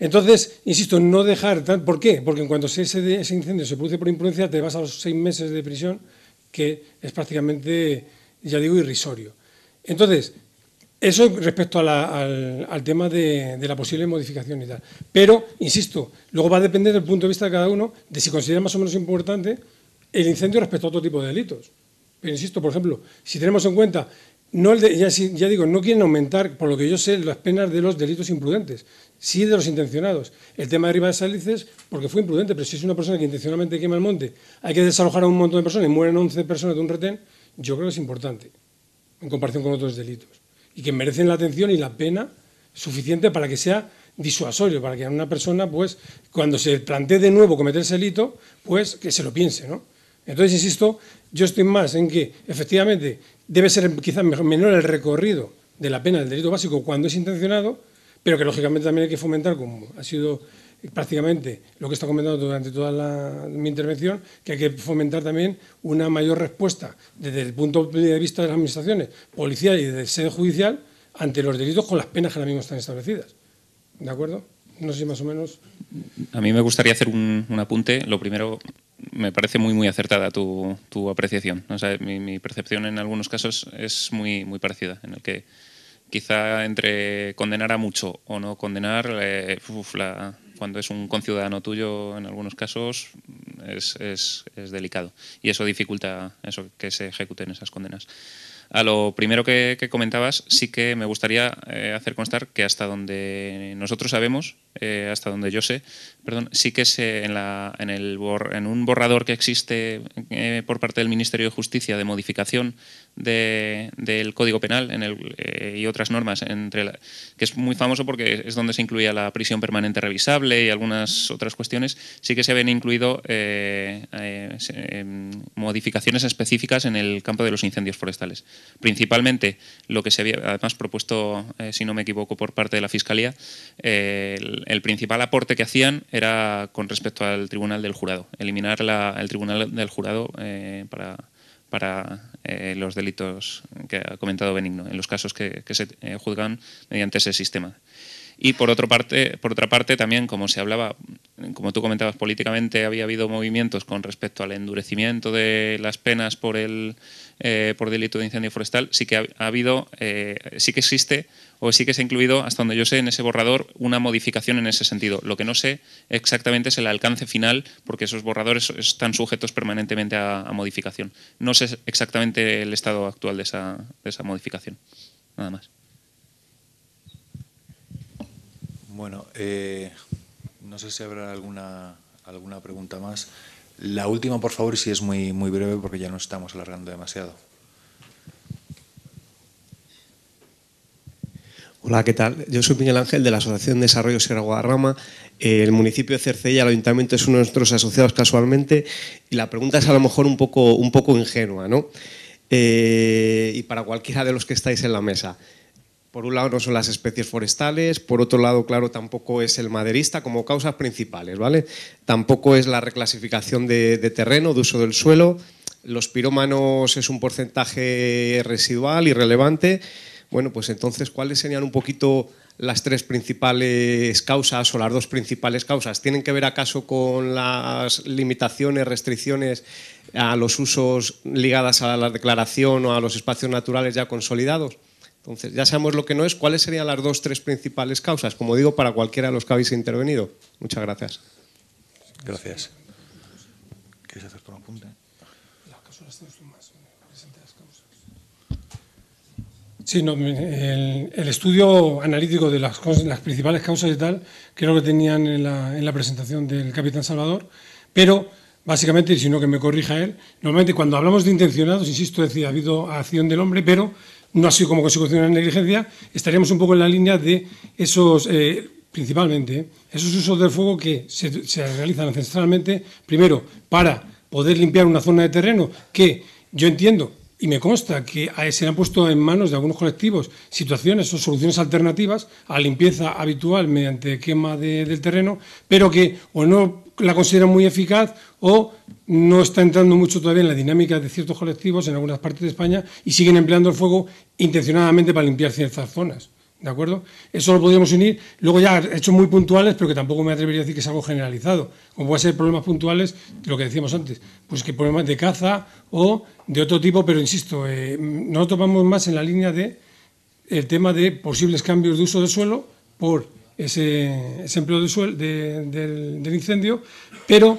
Entonces, insisto, no dejar... ¿Por qué? Porque en cuanto ese incendio se produce por imprudencia, te vas a los 6 meses de prisión, que es prácticamente, ya digo, irrisorio. Entonces, eso respecto al tema de la posible modificación y tal. Pero, insisto, luego va a depender del punto de vista de cada uno de si considera más o menos importante el incendio respecto a otro tipo de delitos. Pero insisto, por ejemplo, si tenemos en cuenta, ya digo, no quieren aumentar, por lo que yo sé, las penas de los delitos imprudentes, sí de los intencionados. El tema de Ribas de Salices, porque fue imprudente, pero si es una persona que intencionalmente quema el monte, hay que desalojar a un montón de personas y mueren 11 personas de un retén, yo creo que es importante, en comparación con otros delitos. Y que merecen la atención y la pena suficiente para que sea disuasorio, para que a una persona, pues, cuando se plantee de nuevo cometer ese delito, pues, que se lo piense, ¿no? Entonces, insisto, yo estoy más en que, efectivamente, debe ser quizás menor el recorrido de la pena del delito básico cuando es intencionado, pero que, lógicamente, también hay que fomentar, como ha sido prácticamente lo que he estado comentando durante toda mi intervención, que hay que fomentar también una mayor respuesta desde el punto de vista de las administraciones policial y del sede judicial ante los delitos con las penas que ahora mismo están establecidas. ¿De acuerdo? No sé si más o menos... A mí me gustaría hacer un apunte. Lo primero, me parece muy acertada tu apreciación. O sea, mi percepción en algunos casos es muy parecida, en el que quizá entre condenar a mucho o no condenar, cuando es un conciudadano tuyo, en algunos casos es delicado. Y eso dificulta que se ejecuten esas condenas. A lo primero que comentabas, sí que me gustaría hacer constar que hasta donde nosotros sabemos, hasta donde yo sé, sí que en un borrador que existe por parte del Ministerio de Justicia de modificación del Código Penal y otras normas, que es muy famoso porque es donde se incluía la prisión permanente revisable y algunas otras cuestiones, sí que se habían incluido modificaciones específicas en el campo de los incendios forestales. Principalmente lo que se había además propuesto, si no me equivoco, por parte de la Fiscalía, el principal aporte que hacían era con respecto al Tribunal del Jurado, eliminar el Tribunal del Jurado para los delitos que ha comentado Benigno, en los casos que se juzgan mediante ese sistema. Y por otra parte también, como se hablaba, como tú comentabas, políticamente había habido movimientos con respecto al endurecimiento de las penas por delito de incendio forestal. Sí que ha habido, sí que existe o sí que se ha incluido, hasta donde yo sé, en ese borrador una modificación en ese sentido. Lo que no sé exactamente es el alcance final, porque esos borradores están sujetos permanentemente a modificación. No sé exactamente el estado actual de esa modificación. Nada más. Bueno, no sé si habrá alguna pregunta más. La última, por favor, y si es muy breve, porque ya nos estamos alargando demasiado. Hola, ¿qué tal? Yo soy Miguel Ángel de la Asociación de Desarrollo Sierra Guadarrama. El municipio de Cercella, el ayuntamiento, es uno de nuestros asociados casualmente, y la pregunta es a lo mejor un poco ingenua, ¿no? Y para cualquiera de los que estáis en la mesa. Por un lado no son las especies forestales, por otro lado, claro, tampoco es el maderista como causas principales, ¿vale? Tampoco es la reclasificación de terreno, de uso del suelo. Los pirómanos es un porcentaje residual, irrelevante. Bueno, pues entonces, ¿cuáles serían un poquito las tres principales causas o las dos principales causas? ¿Tienen que ver acaso con las limitaciones, restricciones a los usos ligadas a la declaración o a los espacios naturales ya consolidados? Entonces, ya sabemos lo que no es. ¿Cuáles serían las dos, tres principales causas? Como digo, para cualquiera de los que habéis intervenido. Muchas gracias. Gracias. ¿Quieres hacer un apunte? Sí, no, el estudio analítico de las principales causas y tal, creo que tenían en la presentación del capitán Salvador, pero básicamente, si no que me corrija él, normalmente cuando hablamos de intencionados, insisto, decía, ha habido acción del hombre, pero no ha sido como consecuencia de una negligencia, estaríamos un poco en la línea de esos, principalmente, esos usos del fuego que se realizan ancestralmente, primero, para poder limpiar una zona de terreno que yo entiendo y me consta que se han puesto en manos de algunos colectivos situaciones o soluciones alternativas a la limpieza habitual mediante quema del terreno, pero que o no la consideran muy eficaz o no está entrando mucho todavía en la dinámica de ciertos colectivos en algunas partes de España y siguen empleando el fuego intencionadamente para limpiar ciertas zonas. ¿De acuerdo? Eso lo podríamos unir. Luego ya hechos muy puntuales, pero que tampoco me atrevería a decir que es algo generalizado. Como puede ser problemas puntuales, lo que decíamos antes, pues que problemas de caza o de otro tipo, pero insisto, nosotros vamos más en la línea de el tema de posibles cambios de uso del suelo por ese empleo del incendio, pero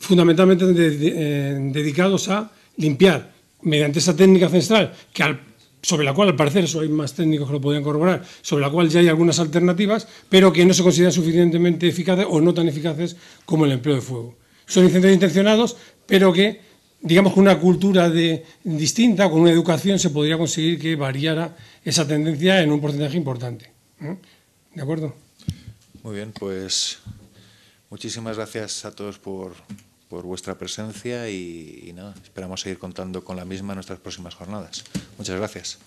fundamentalmente dedicados a limpiar mediante esa técnica ancestral sobre la cual, al parecer, eso hay más técnicos que lo podrían corroborar, sobre la cual ya hay algunas alternativas, pero que no se consideran suficientemente eficaces o no tan eficaces como el empleo de fuego. Son incendios intencionados, pero que, digamos, con una cultura distinta, con una educación, se podría conseguir que variara esa tendencia en un porcentaje importante. ¿De acuerdo? Muy bien, pues muchísimas gracias a todos por vuestra presencia y nada, esperamos seguir contando con la misma en nuestras próximas jornadas. Muchas gracias.